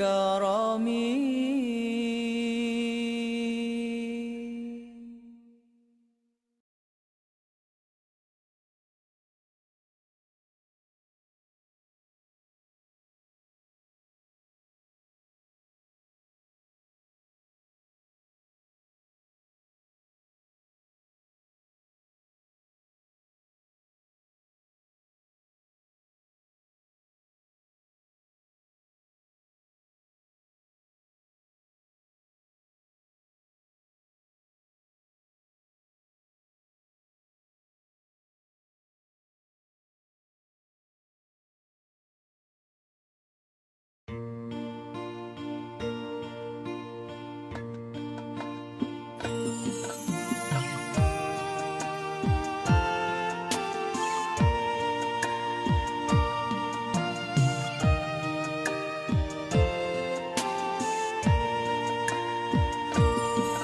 الكرم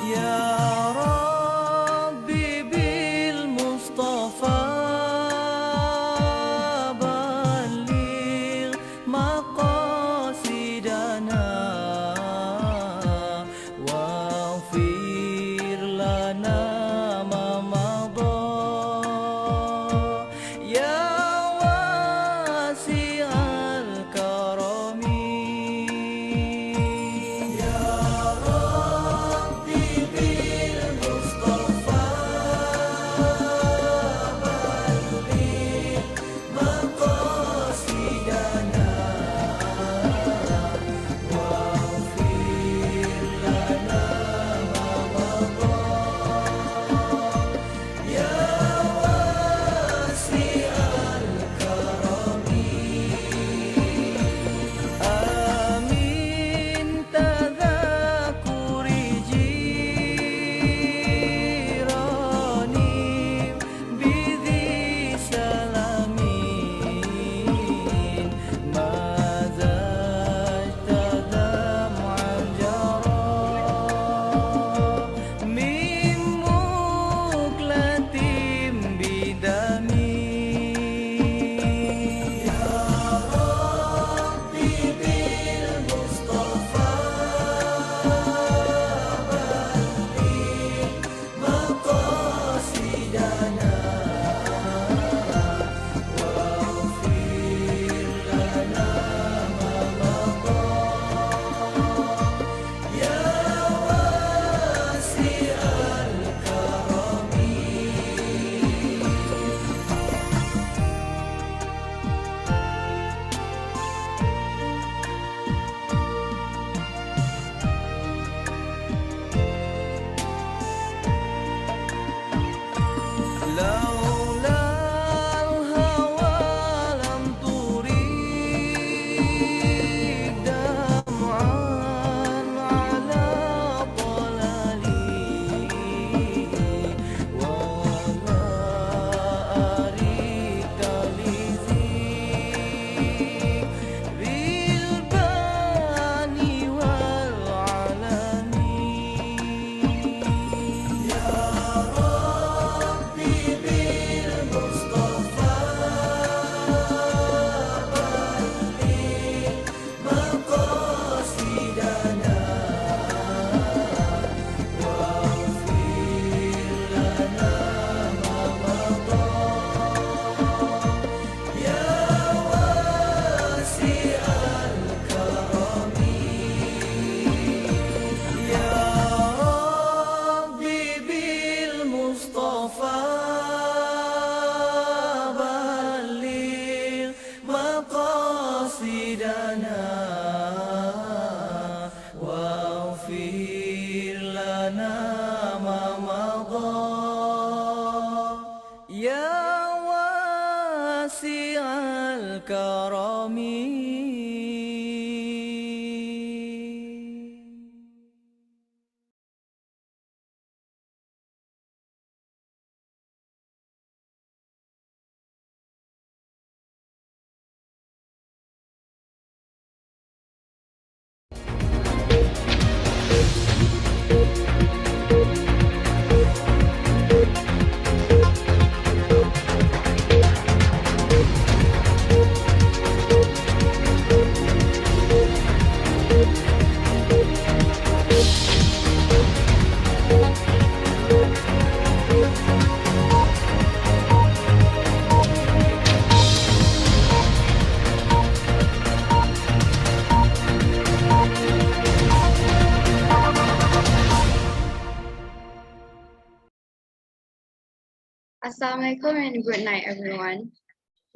يا ربي بالمصطفى بلغ مقاصدنا واغفر لنا ما مضى يا واسع الكرم يا ربي بالمصطفى بلغ مقاصدنا واغفر لنا ما مضى يا واسع الكرم آمين تذكر جيراني بذي سلام ماذا اجتدى دمعا جرى من مقلة بدمي يا ربي بالمصطفى بلغ مقاصدنا واغفر لنا ما مضى يا واسع الكرم لولا الهوى لم تريد دمعا على ضلالي ولا أريك لذكر الباني والعلم يا ربي بالمصطفى بلغ مقاصدنا واغفر لنا ما مضى يا واسع الكرم يا ربي بالمصطفى بلغ مقاصدنا واغفر لنا ما مضى يا واسع الكرم Assalamualaikum and good night, everyone.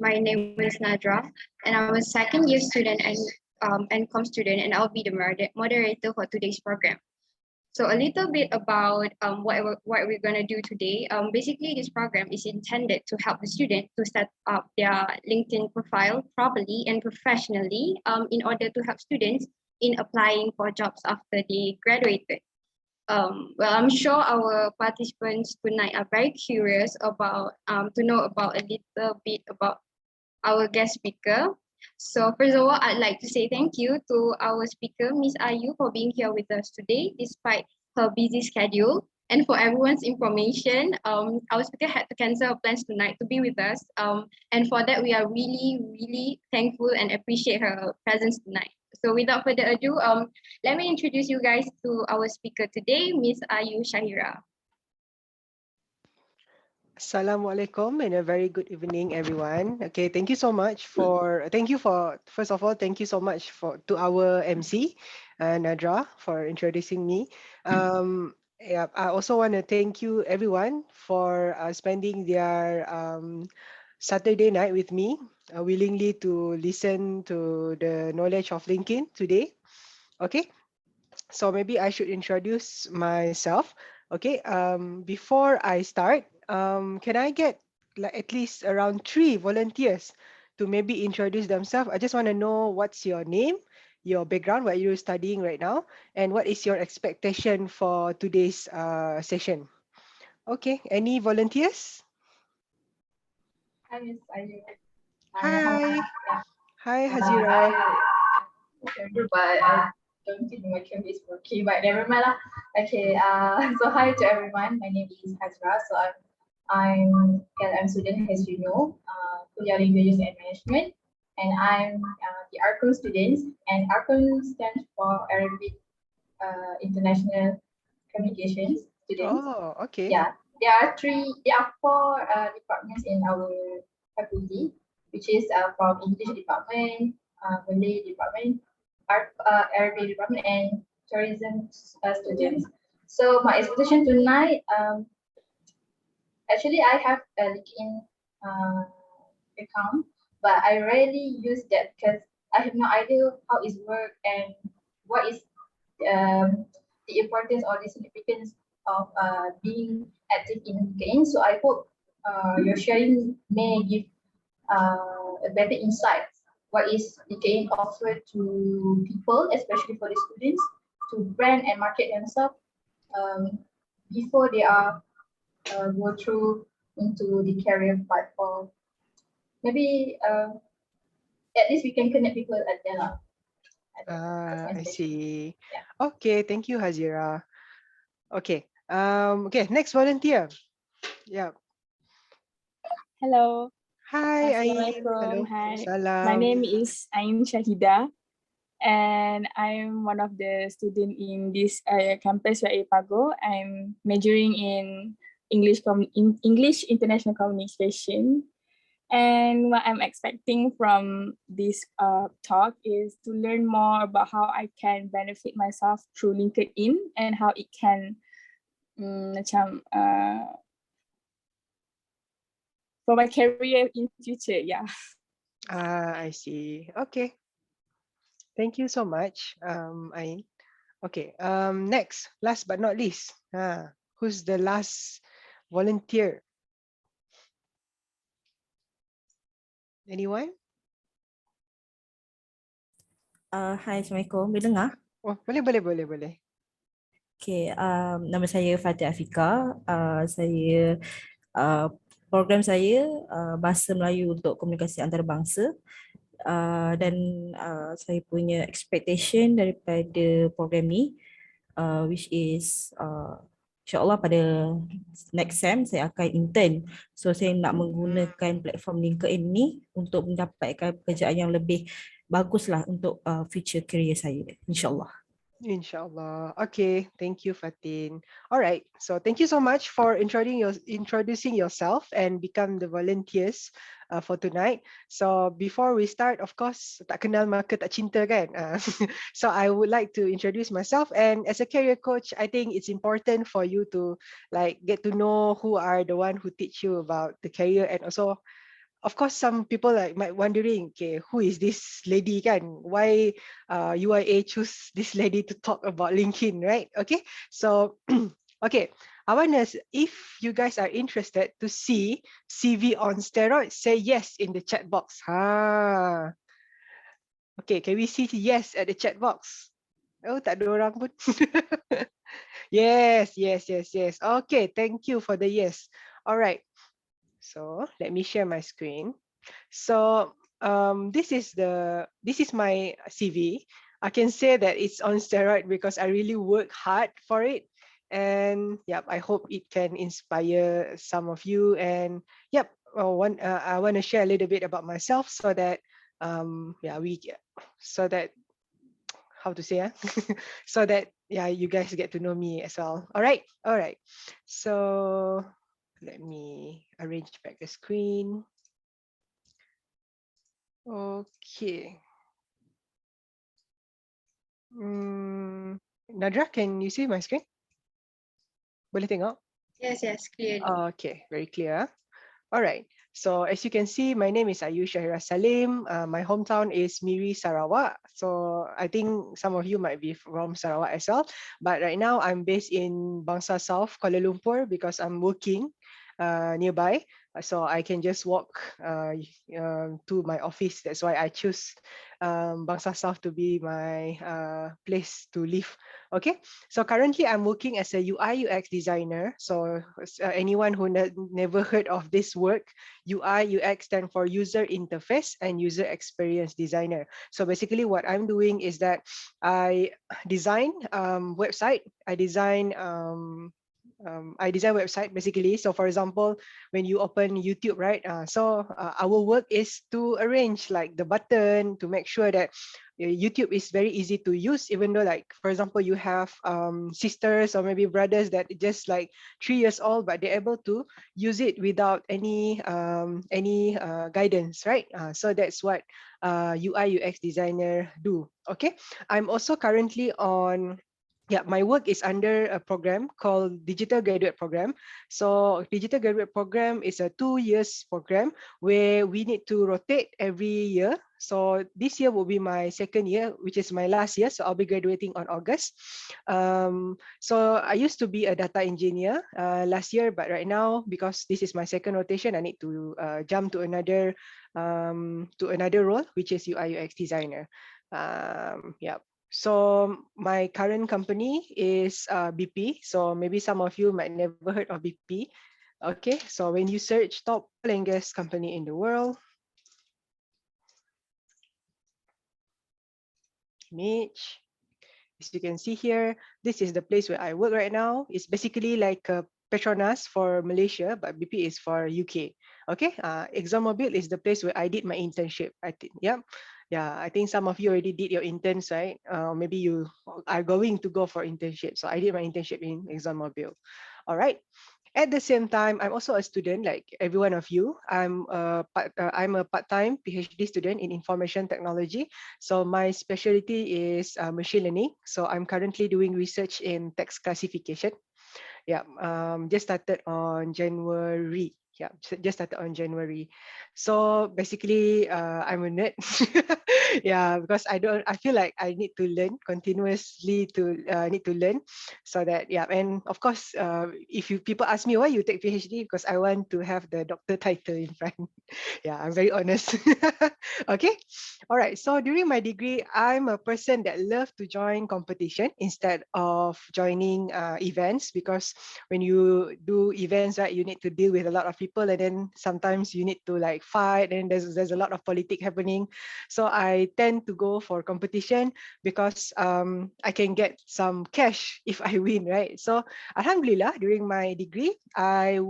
My name is Nadra, and I'm a second year student and com student, and I'll be the moderator for today's program. So a little bit about what we're gonna do today. Basically, this program is intended to help the student to set up their LinkedIn profile properly and professionally in order to help students in applying for jobs after they graduated. Well, I'm sure our participants tonight are very curious about to know about a little bit about our guest speaker. So first of all, I'd like to say thank you to our speaker, Miss Ayu, for being here with us today, despite her busy schedule. And for everyone's information, our speaker had to cancel her plans tonight to be with us. And for that, we are really, really thankful and appreciate her presence tonight. So without further ado, let me introduce you guys to our speaker today, Miss Ayu Shahira. Assalamualaikum and a very good evening, everyone. Okay, thank you so much first of all, thank you so much to our MC, Nadra, for introducing me. Yeah, I also want to thank you everyone for spending their Saturday night with me, willingly to listen to the knowledge of LinkedIn today. Okay, so maybe I should introduce myself. Okay, before I start, can I get like at least around 3 volunteers to maybe introduce themselves? I just want to know what's your name, your background, what you're studying right now, and what is your expectation for today's session. Okay, any volunteers? Hi, Miss Ayu. Hi. Yeah. Hi, Hazira. But I don't think my camera is working, but never mind lah. Okay, so hi to everyone. My name is Hazra. So I'm KLM student, as you know, Kuliah Languages and Management, and I'm the ARCON student. And ARCON stands for Arabic International Communications students. Oh, okay. Yeah, there are four departments in our faculty, which is from English department, Malay department, Art, Arabic department, and tourism students. So my expectation tonight, actually I have a LinkedIn account, but I rarely use that because I have no idea how it works and what is the importance or the significance of being active in LinkedIn. So I hope your sharing may give a better insight what is LinkedIn offered to people, especially for the students, to brand and market themselves before they are go through into the career path, or maybe at least we can connect people at there lah. I see. Yeah. Okay, thank you, Hazira. Okay. Okay, next volunteer. Yeah. Hello. Hi, Ain. Assalamualaikum. Hello. Hi. My Salam. name is Ain Shahida, and I'm one of the students in this campus at Pago. I'm majoring in English International Communication. And what I'm expecting from this talk is to learn more about how I can benefit myself through LinkedIn and how it can for my career in future. Yeah. I see. Okay. Thank you so much, Ain. Okay. Next, last but not least, who's the last volunteer? Anyone? Hai, Assalamualaikum. Boleh dengar? Oh, boleh. Okay, nama saya Fatih Afika. Program saya Bahasa Melayu untuk Komunikasi Antarabangsa. Dan saya punya expectation daripada program ni, which is insyaAllah pada next sem saya akan intern. So saya nak menggunakan platform LinkedIn ni untuk mendapatkan pekerjaan yang lebih baguslah untuk future career saya, insyaAllah. Inshallah. Okay, thank you, Fatin. All right, so thank you so much for introducing yourself and become the volunteers for tonight. So before we start, of course, tak kenal maka tak cinta kan? So I would like to introduce myself, and as a career coach, I think it's important for you to like get to know who are the one who teach you about the career, and also of course some people like might wondering, okay, who is this lady kan, why UIA choose this lady to talk about LinkedIn, right? Okay, so okay, I want to, if you guys are interested to see CV on steroids, say yes in the chat box. Okay, can we see yes at the chat box? Oh, tak ada orang pun. Yes, yes, yes, yes. Okay, thank you for the yes. All right, so let me share my screen. So this is my CV. I can say that it's on steroid because I really work hard for it. And yep, I hope it can inspire some of you. And yep, I want to share a little bit about myself so that yeah so that how to say so that yeah you guys get to know me as well. All right. So let me arrange back the screen. Okay. Nadra, can you see my screen? Boleh tengok? Yes, yes, clearly. Okay, very clear. All right. So as you can see, my name is Ayu Syahira Salim. My hometown is Miri, Sarawak. So I think some of you might be from Sarawak as well. But right now I'm based in Bangsa South, Kuala Lumpur, because I'm working nearby. So I can just walk to my office. That's why I choose Bangsa South to be my place to live. Okay. So currently I'm working as a UI UX designer. So anyone who never heard of this work, UI UX stand for user interface and user experience designer. So basically what I'm doing is that I design website, I design website basically. So for example, when you open YouTube, right? Our work is to arrange like the button to make sure that YouTube is very easy to use, even though like, for example, you have sisters or maybe brothers that just like 3 years old, but they're able to use it without any guidance, right? So that's what UI UX designer do. Okay, I'm also currently on, yeah, my work is under a program called Digital Graduate Program. So Digital Graduate Program is a 2 years program where we need to rotate every year. So this year will be my second year, which is my last year. So I'll be graduating on August. So I used to be a data engineer last year, but right now, because this is my second rotation, I need to jump to another role, which is UI UX designer. Yeah. So my current company is BP. So maybe some of you might never heard of BP. Okay, so when you search top oil and gas company in the world, image, as you can see here, this is the place where I work right now. It's basically like a Petronas for Malaysia, but BP is for UK. Okay, ExxonMobil is the place where I did my internship. I think, yeah. I think some of you already did your interns, right? Maybe you are going to go for internship. So I did my internship in ExxonMobil. All right. At the same time, I'm also a student like every one of you. I'm a part-time PhD student in information technology. So my specialty is machine learning. So I'm currently doing research in text classification. Yeah, just started on January. Yeah, just started on January. So basically, I'm a nerd. Yeah, because I feel like I need to learn continuously to need to learn, so that yeah. And of course, if you people ask me why you take PhD, because I want to have the doctor title in front. Yeah, I'm very honest. Okay, all right. So during my degree, I'm a person that love to join competition instead of joining events, because when you do events, right, you need to deal with a lot of people, and then sometimes you need to like fight, and there's a lot of politics happening. So I tend to go for competition because I can get some cash if I win, right? So Alhamdulillah, during my degree, I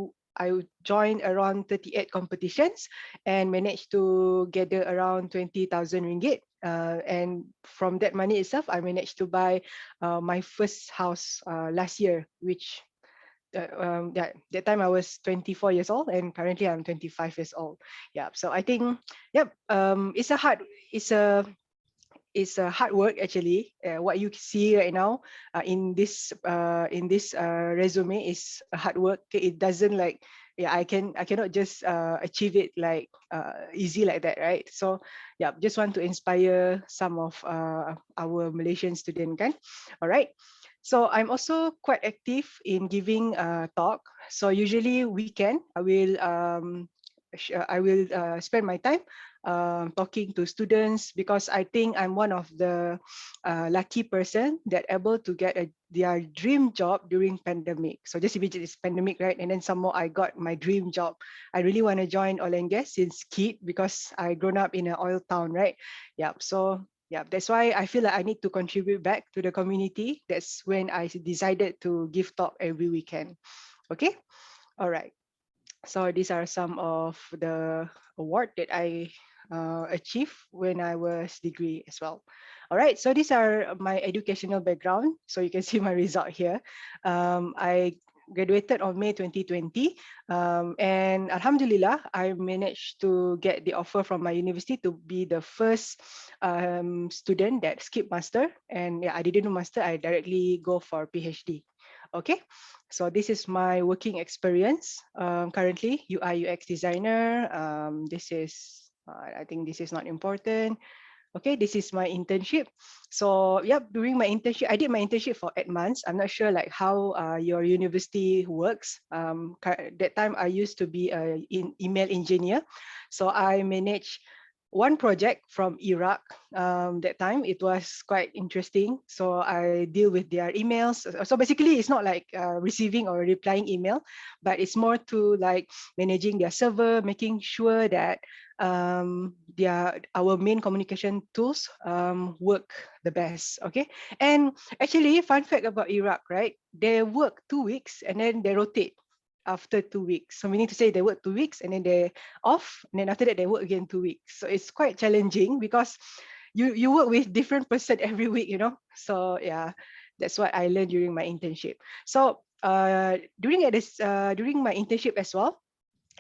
joined around 38 competitions and managed to gather around 20,000 ringgit. And from that money itself, I managed to buy my first house last year, which that time I was 24 years old, and currently I'm 25 years old. Yeah, so I think, yep, it's a it's a hard work actually. What you see right now in this resume is a hard work. Okay, it doesn't like, yeah, I cannot just achieve it like easy like that, right? So yeah, just want to inspire some of our Malaysian student, kan? All right. So I'm also quite active in giving talk. So usually weekend I will spend my time talking to students, because I think I'm one of the lucky person that able to get their dream job during pandemic. So just imagine it's pandemic, right? And then some more, I got my dream job. I really want to join oil and gas since kid, because I grown up in an oil town, right? Yeah. So yeah, that's why I feel like I need to contribute back to the community. That's when I decided to give talk every weekend. Okay. All right. So these are some of the award that I achieved when I was degree as well. All right, so these are my educational background. So you can see my result here. I graduated on May 2020, and Alhamdulillah, I managed to get the offer from my university to be the first student that skipped master. And yeah, I didn't do master, I directly go for PhD. Okay, so this is my working experience currently, UI UX designer. This is, I think this is not important. Okay, this is my internship. So yep, during my internship, I did my internship for 8 months. I'm not sure like how your university works. That time I used to be a email engineer. So I managed one project from Iraq. That time it was quite interesting. So I deal with their emails. So basically it's not like receiving or replying email, but it's more to like managing their server, making sure that our main communication tools work the best. Okay, and actually, fun fact about Iraq, right? They work 2 weeks and then they rotate after 2 weeks. So meaning to say they work 2 weeks and then they're off, and then after that they work again 2 weeks. So it's quite challenging because you work with different person every week, you know. So yeah, that's what I learned during my internship. So during my internship as well,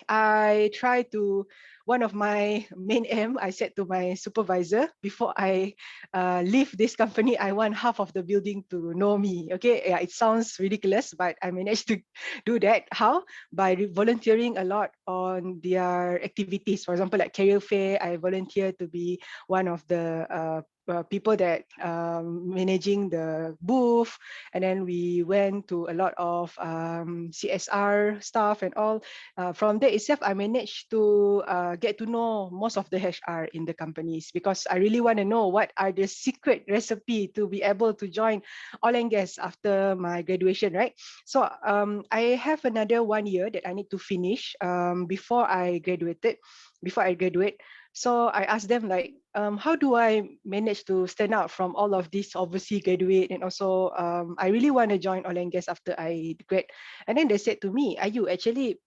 I try to, one of my main aim, I said to my supervisor, before I leave this company, I want half of the building to know me. Okay, yeah, it sounds ridiculous, but I managed to do that. How? By volunteering a lot on their activities. For example, like career fair, I volunteer to be one of the people that managing the booth, and then we went to a lot of CSR stuff and all. From there itself, I managed to get to know most of the HR in the companies, because I really want to know what are the secret recipe to be able to join oil and gas after my graduation, right? So I have another 1 year that I need to finish before I graduate. So I asked them like, how do I manage to stand out from all of these overseas graduate, and also I really want to join oil and gas after I grad. And then they said to me, "Are you actually,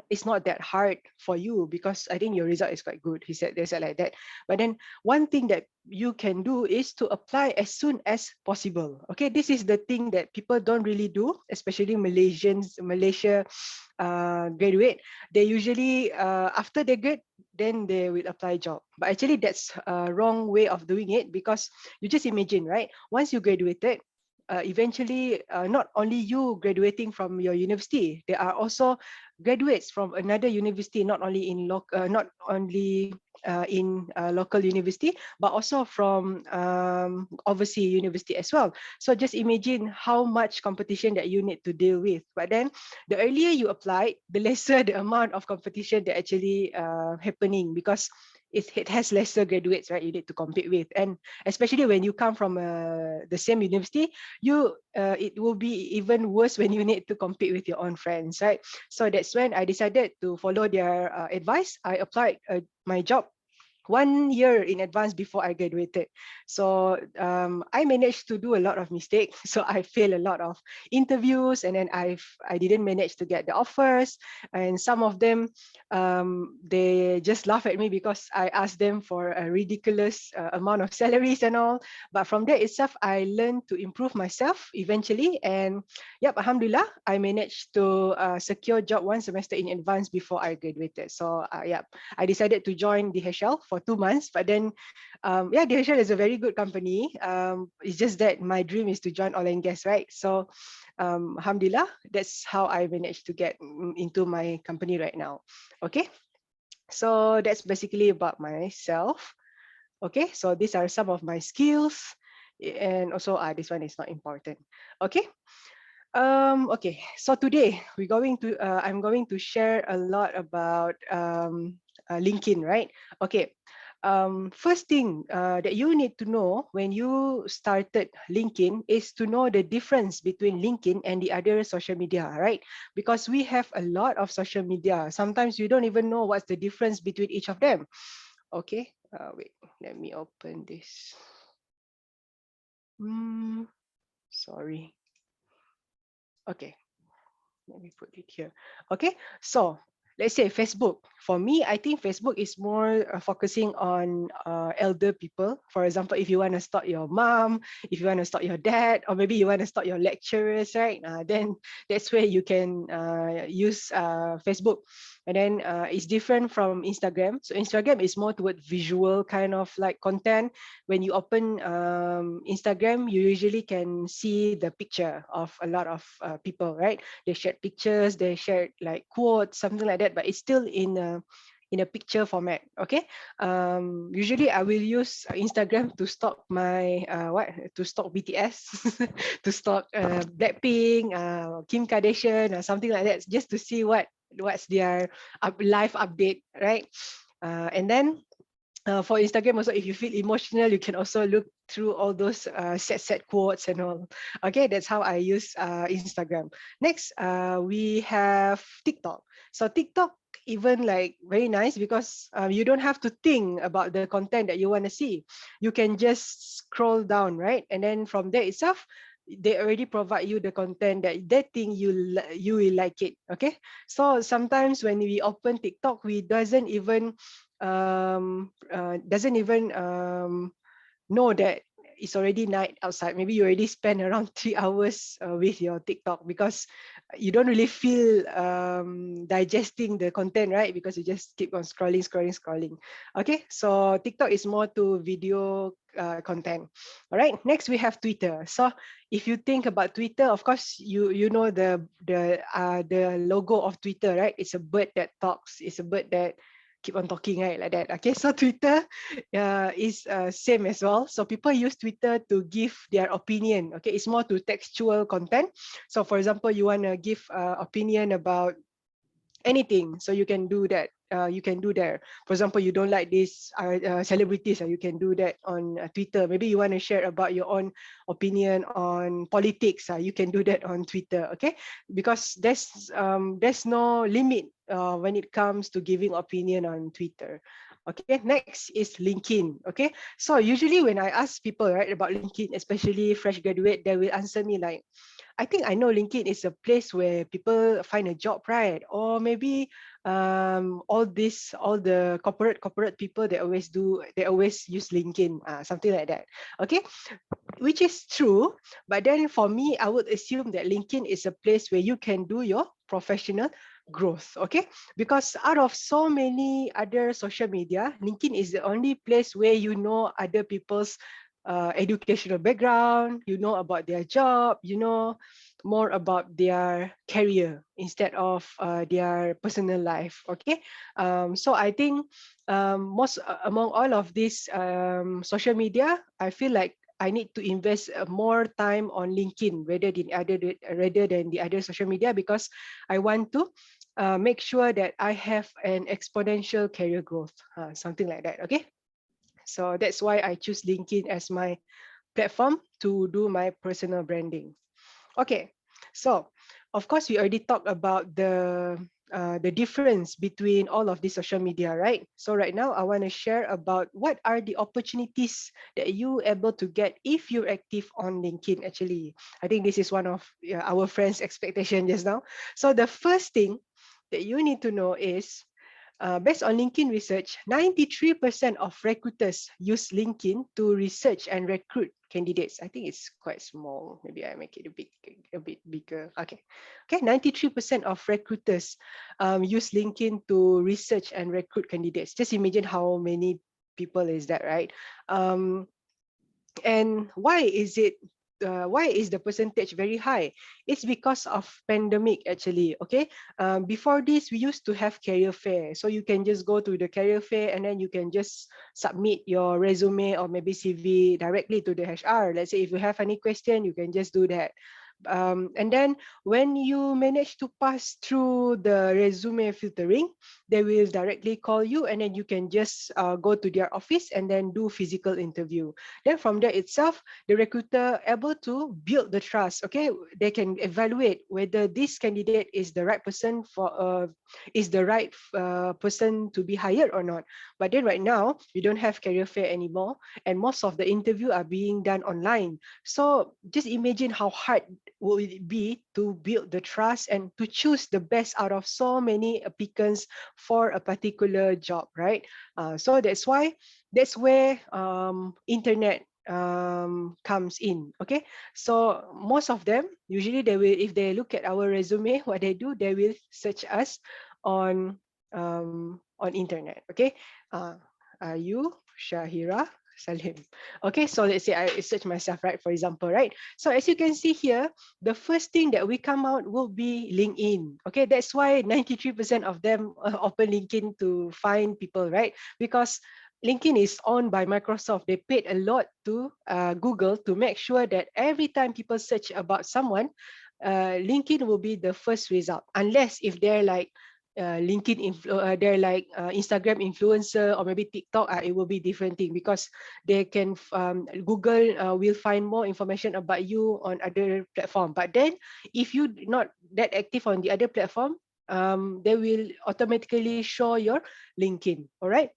it's not that hard for you because I think your result is quite good." They said like that. But then one thing that you can do is to apply as soon as possible. Okay, this is the thing that people don't really do, especially Malaysia graduate. They usually after they grad, then they will apply job. But actually that's a wrong way of doing it, because you just imagine, right? Once you graduated, eventually not only you graduating from your university, there are also graduates from another university, not only in local university, but also from overseas university as well. So just imagine how much competition that you need to deal with. But then the earlier you apply, the lesser the amount of competition that actually happening, because it has lesser graduates, right? You need to compete with. And especially when you come from the same university, it will be even worse when you need to compete with your own friends, right? So that's when I decided to follow their advice. I applied my job 1 year in advance before I graduated. So I managed to do a lot of mistakes. So I failed a lot of interviews, and then I didn't manage to get the offers. And some of them, they just laugh at me because I asked them for a ridiculous amount of salaries and all. But from there itself, I learned to improve myself eventually. And yep, alhamdulillah, I managed to secure job 1 semester in advance before I graduated. So yep, I decided to join DHL for 2 months, but then, yeah, DHL is a very good company. It's just that my dream is to join oil and gas, right? So, alhamdulillah, that's how I managed to get into my company right now. Okay, so that's basically about myself. Okay, so these are some of my skills, and also this one is not important. Okay. Okay, so today I'm going to share a lot about LinkedIn, right? Okay, first thing that you need to know when you started LinkedIn is to know the difference between LinkedIn and the other social media, right? Because we have a lot of social media. Sometimes you don't even know what's the difference between each of them. Okay, wait, let me open this. Sorry. Okay. Let me put it here. Okay, so let's say Facebook. For me, I think Facebook is more focusing on elder people. For example, if you want to stalk your mom, if you want to stalk your dad, or maybe you want to stalk your lecturers, right? Then that's where you can use Facebook. And then it's different from Instagram. So Instagram is more toward visual kind of like content. When you open Instagram, you usually can see the picture of a lot of people, right? They shared pictures, they shared like quotes, something like that, but it's still in a picture format. Okay. Usually I will use Instagram to stalk my to stalk BTS, to stalk Blackpink, Kim Kardashian, or something like that, just to see what's their live update, right? And then for Instagram also, if you feel emotional, you can also look through all those set quotes and all. Okay, that's how I use Instagram. Next, we have TikTok. So TikTok even like very nice because you don't have to think about the content that you want to see. You can just scroll down, right? And then from there itself, they already provide you the content that they think you will like it. Okay, so sometimes when we open TikTok, we doesn't even know that it's already night outside. Maybe you already spent around 3 hours with your TikTok because you don't really feel digesting the content, right? Because you just keep on scrolling. Okay, so TikTok is more to video content. All right, next we have Twitter. So if you think about Twitter, of course you know the logo of Twitter, right? It's a bird that talks. It's a bird that keep on talking, right, like that. Okay, so Twitter is same as well. So people use Twitter to give their opinion. Okay, it's more to textual content. So for example, you want to give opinion about anything, so you can do that. You can do there. For example, you don't like these celebrities, you can do that on Twitter. Maybe you want to share about your own opinion on politics, you can do that on Twitter. Okay, because there's no limit when it comes to giving opinion on Twitter. Okay, next is LinkedIn. Okay, so usually when I ask people, right, about LinkedIn, especially fresh graduate, they will answer me like, I think I know LinkedIn is a place where people find a job, right? Or maybe all the corporate people, they always use LinkedIn, something like that. Okay, which is true. But then for me, I would assume that LinkedIn is a place where you can do your professional growth. Okay, because out of so many other social media, LinkedIn is the only place where you know other people's educational background, you know about their job, you know more about their career instead of their personal life. Okay, so I think most among all of these social media, I feel like I need to invest more time on LinkedIn rather than the other social media, because I want to make sure that I have an exponential career growth, something like that. Okay, so that's why I choose LinkedIn as my platform to do my personal branding. Okay, so of course we already talked about the the difference between all of these social media, right? So right now, I want to share about what are the opportunities that you able to get if you're active on LinkedIn. Actually, I think this is one of our friends' expectation just now. So the first thing that you need to know is, based on LinkedIn research, 93% of recruiters use LinkedIn to research and recruit candidates. I think it's quite small. Maybe I make it a bit bigger. Okay. 93% of recruiters use LinkedIn to research and recruit candidates. Just imagine how many people is that, right? And why is the percentage very high? It's because of pandemic actually. Okay, before this we used to have career fair, so you can just go to the career fair and then you can just submit your resume or maybe CV directly to the HR. Let's say if you have any question, you can just do that. And then when you manage to pass through the resume filtering, they will directly call you and then you can just go to their office and then do physical interview. Then from there itself, the recruiter able to build the trust. Okay, they can evaluate whether this candidate is the right person is the right person to be hired or not. But then right now, we don't have career fair anymore, and most of the interview are being done online. So just imagine how hard will it be to build the trust and to choose the best out of so many applicants for a particular job, right? So that's where internet comes in. Okay, so most of them usually they will, if they look at our resume, what they do, they will search us on internet. Okay, are you Shahira Salim? Okay, so let's say I search myself, right? For example, right? So as you can see here, the first thing that we come out will be LinkedIn. Okay, that's why 93% of them open LinkedIn to find people, right? Because LinkedIn is owned by Microsoft. They paid a lot to Google to make sure that every time people search about someone, LinkedIn will be the first result, unless if they're like they're like Instagram influencer or maybe TikTok, it will be different thing, because they can Google will find more information about you on other platform. But then if you not that active on the other platform, they will automatically show your LinkedIn. All right.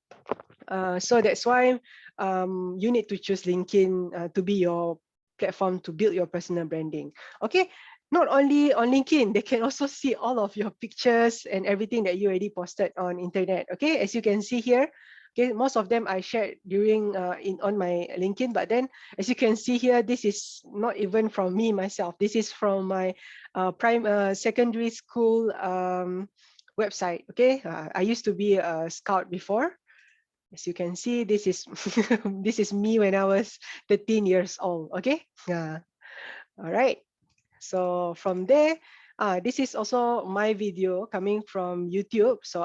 So that's why you need to choose LinkedIn to be your platform to build your personal branding. Okay, not only on LinkedIn, they can also see all of your pictures and everything that you already posted on internet. Okay, as you can see here, okay, most of them I shared during on my LinkedIn, but then as you can see here, this is not even from me myself. This is from my secondary school website. Okay, I used to be a scout before. As you can see, this is this is me when I was 13 years old. Okay. All right. So from there, this is also my video coming from YouTube. So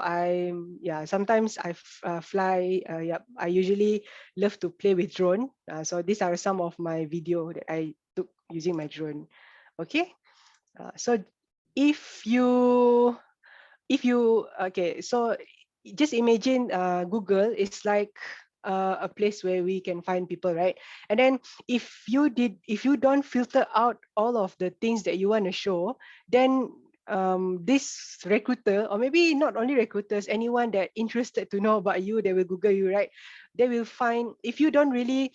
sometimes I fly. Yeah, I usually love to play with drone. So these are some of my video that I took using my drone. Okay. So if you okay, so just imagine Google is like a place where we can find people, right? And then if you don't filter out all of the things that you want to show, then this recruiter, or maybe not only recruiters, anyone that interested to know about you, they will Google you, right? They will find, if you don't really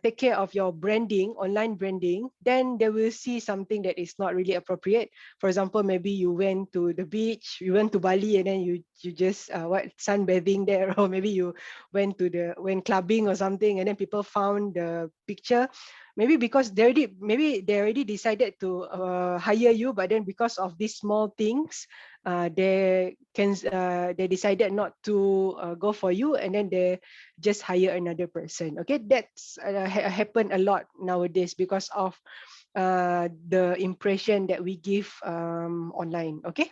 take care of your branding, online branding, then they will see something that is not really appropriate. For example, maybe you went to the beach, you went to Bali, and then you just sunbathing there, or maybe you went clubbing or something, and then people found the picture. Maybe because they already decided to hire you, but then because of these small things, they decided not to go for you, and then they just hire another person. Okay, that's happened a lot nowadays because of the impression that we give online. Okay,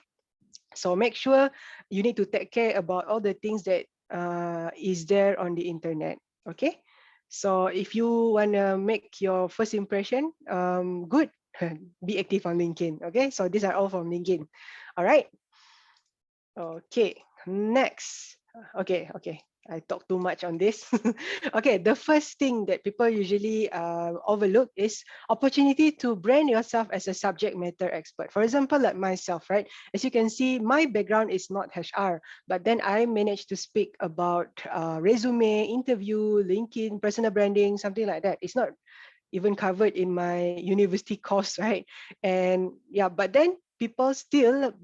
so make sure you need to take care about all the things that is there on the internet. Okay, so if you want to make your first impression good, be active on LinkedIn. Okay, so these are all from LinkedIn. All right. Okay, next. Okay. I talk too much on this. Okay, the first thing that people usually overlook is opportunity to brand yourself as a subject matter expert. For example, like myself, right? As you can see, my background is not HR, but then I managed to speak about resume, interview, LinkedIn, personal branding, something like that. It's not even covered in my university course, right? And yeah, but then people still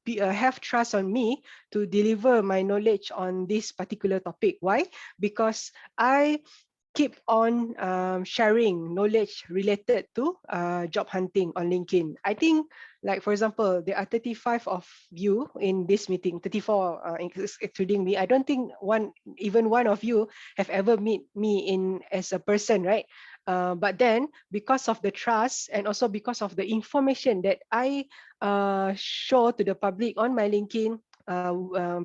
have trust on me to deliver my knowledge on this particular topic. Why? Because I keep on sharing knowledge related to job hunting on LinkedIn. I think, like for example, there are 35 of you in this meeting, 34 including me. I don't think even one of you have ever meet me in as a person, right? But then, because of the trust and also because of the information that I show to the public on my LinkedIn,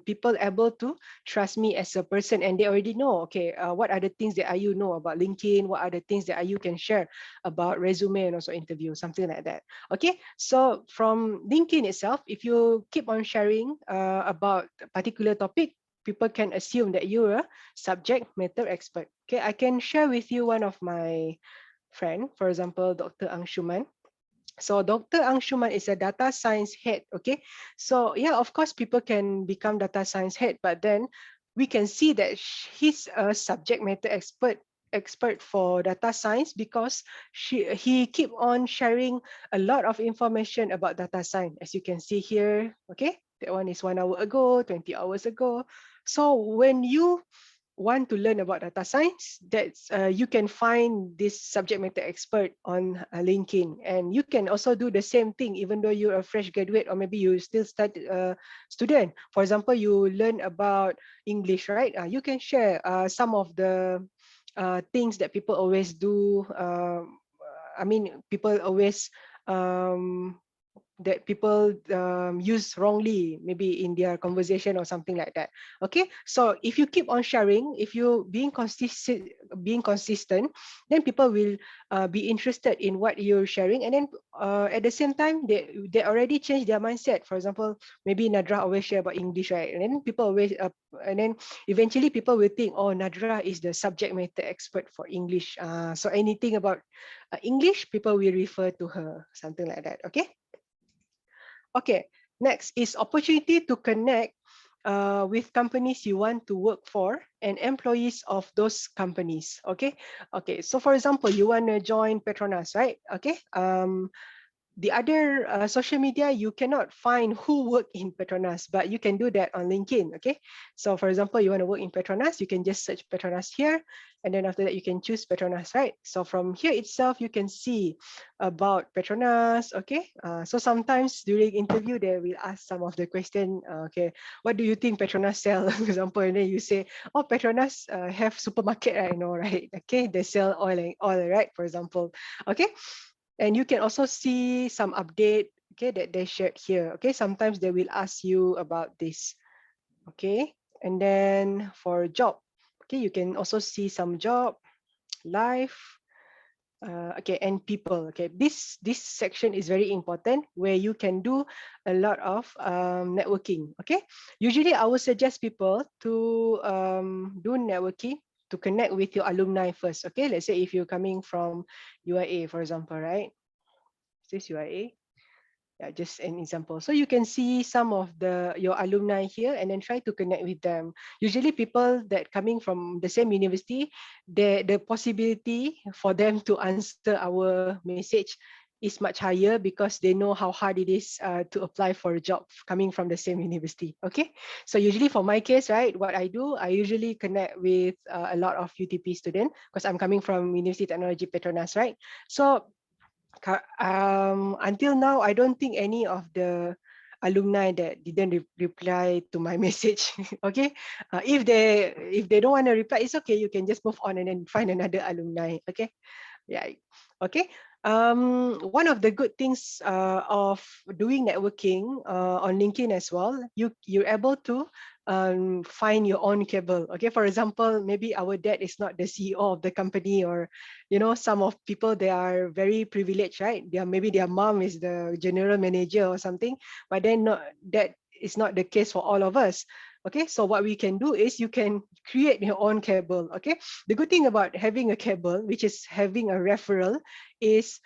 people able to trust me as a person, and they already know, okay, what are the things that you know about LinkedIn, what are the things that you can share about resume and also interview, something like that. Okay, so from LinkedIn itself, if you keep on sharing about a particular topic, people can assume that you're a subject matter expert. Okay, I can share with you one of my friend, for example, Dr. Angshuman. So Dr. Angshuman is a data science head. Okay, so yeah, of course, people can become data science head, but then we can see that he's a subject matter expert for data science because he keep on sharing a lot of information about data science, as you can see here. Okay, that one is 1 hour ago, 20 hours ago. So when you want to learn about data science, that's you can find this subject matter expert on LinkedIn, and you can also do the same thing even though you're a fresh graduate or maybe you still student. For example, you learn about English, right? You can share some of the things that people always do. I mean, people always that people use wrongly, maybe in their conversation or something like that. Okay, so if you keep on sharing, if you being consistent, then people will be interested in what you're sharing, and then at the same time, they already change their mindset. For example, maybe Nadra always share about English, right? And then people always and then eventually people will think, oh, Nadra is the subject matter expert for English, so anything about English, people will refer to her, something like that. Okay. Okay, next is opportunity to connect with companies you want to work for and employees of those companies. Okay, okay. So for example, you want to join Petronas, right? Okay. The other social media, you cannot find who work in Petronas, but you can do that on LinkedIn. Okay, so for example, you want to work in Petronas, you can just search Petronas here, and then after that you can choose Petronas, right? So from here itself, you can see about Petronas. Okay, so sometimes during interview, they will ask some of the question. Okay, what do you think Petronas sell? For example, and then you say, oh, Petronas have supermarket, I know, right? Okay, they sell oil and oil, right? For example, okay. And you can also see some update, okay, that they shared here. Okay, sometimes they will ask you about this. Okay, and then for job, okay, you can also see some job, life, okay, and people. Okay, this section is very important where you can do a lot of networking. Okay, usually I would suggest people to do networking to connect with your alumni first. Okay, let's say if you're coming from UIA, for example, right? Is this UIA? Yeah, just an example. So you can see some of your alumni here and then try to connect with them. Usually people that coming from the same university, the possibility for them to answer our message is much higher because they know how hard it is to apply for a job coming from the same university. Okay, so usually for my case, right, what I do, I usually connect with a lot of UTP students because I'm coming from University Technology Petronas, right? So until now, I don't think any of the alumni that didn't reply to my message. Okay, if they don't want to reply, it's okay. You can just move on and then find another alumni. Okay, yeah, okay. One of the good things of doing networking on LinkedIn as well, you're able to find your own cable. Okay, for example, maybe our dad is not the CEO of the company, or some of people, they are very privileged, right? Maybe their mom is the general manager or something, but then not that it's not the case for all of us. Okay, so what we can do is you can create your own cable. Okay, the good thing about having a cable, which is having a referral, is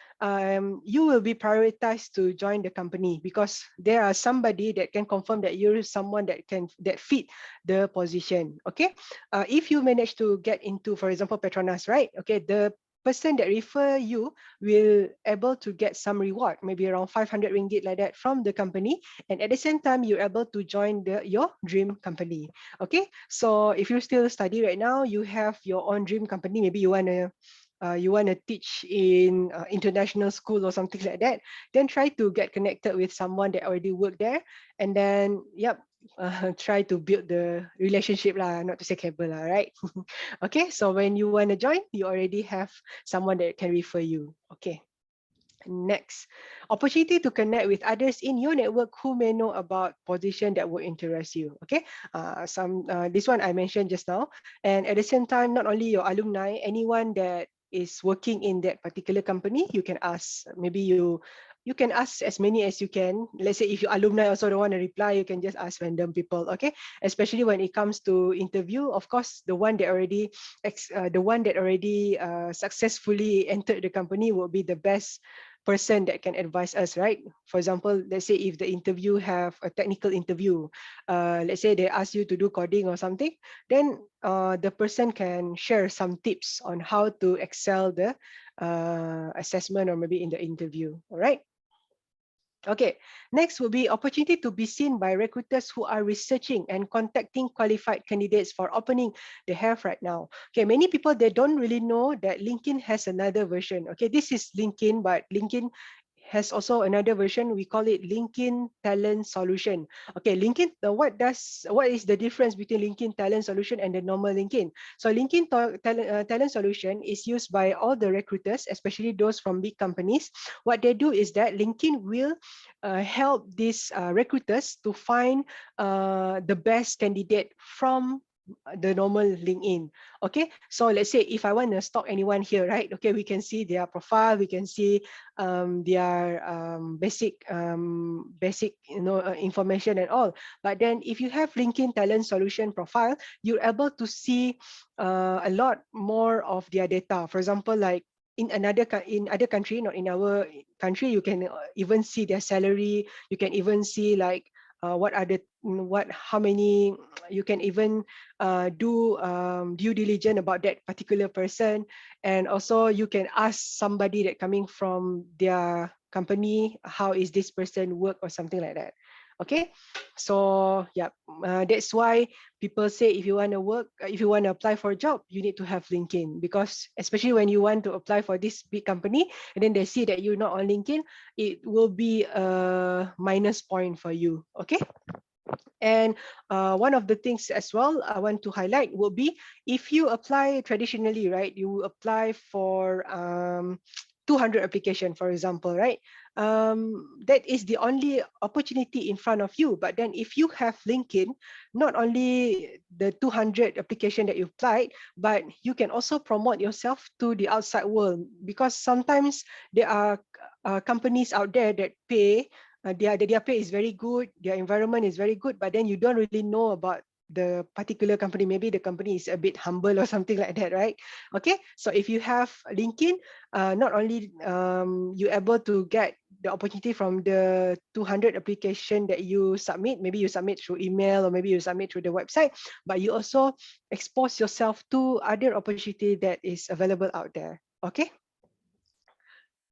you will be prioritized to join the company because there are somebody that can confirm that you're someone that fit the position. Okay, if you manage to get into, for example, Petronas, right? Okay, the person that refer you will able to get some reward, maybe around 500 ringgit like that from the company, and at the same time you're able to join your dream company. Okay, so if you still study right now, you have your own dream company, maybe you want to teach in international school or something like that, then try to get connected with someone that already work there, and then try to build the relationship lah, not to say cable lah, right? Okay, so when you want to join, you already have someone that can refer you. Okay. Next, opportunity to connect with others in your network who may know about position that will interest you. Okay, this one I mentioned just now, and at the same time, not only your alumni, anyone that is working in that particular company, you can ask. Maybe you can ask as many as you can. Let's say if your alumni also don't want to reply, you can just ask random people. Okay, especially when it comes to interview, of course, the one that already successfully entered the company will be the best person that can advise us, right? For example, let's say if the interview have a technical interview, let's say they ask you to do coding or something, then the person can share some tips on how to excel the assessment or maybe in the interview. All right. Okay, next will be opportunity to be seen by recruiters who are researching and contacting qualified candidates for opening they have right now. Okay, many people, they don't really know that LinkedIn has another version. Okay, this is LinkedIn, but LinkedIn has also another version. We call it LinkedIn Talent Solution. Okay, LinkedIn, what is the difference between LinkedIn Talent Solution and the normal LinkedIn? So LinkedIn Talent Solution is used by all the recruiters, especially those from big companies. What they do is that LinkedIn will help these recruiters to find the best candidate from the normal LinkedIn. Okay, so let's say if I want to stalk anyone here, right? Okay, we can see their profile, we can see their basic information and all. But then if you have LinkedIn Talent Solution profile, you're able to see a lot more of their data. For example, like in other country, not in our country, you can even see their salary. You can even see like how many. You can even do due diligence about that particular person, and also you can ask somebody that coming from their company, how is this person work or something like that. Okay, so yeah, that's why people say if you want to work, if you want to apply for a job, you need to have LinkedIn, because especially when you want to apply for this big company and then they see that you're not on LinkedIn, it will be a minus point for you. Okay. And one of the things as well I want to highlight will be, if you apply traditionally, right, you apply for 200 application, for example, right? That is the only opportunity in front of you. But then if you have LinkedIn, not only the 200 application that you applied, but you can also promote yourself to the outside world, because sometimes there are companies out there that pay, their pay is very good, their environment is very good, but then you don't really know about the particular company. Maybe the company is a bit humble or something like that, right? Okay, so if you have LinkedIn, not only you able to get the opportunity from the 200 application that you submit, maybe you submit through email or maybe you submit through the website, but you also expose yourself to other opportunity that is available out there. Okay.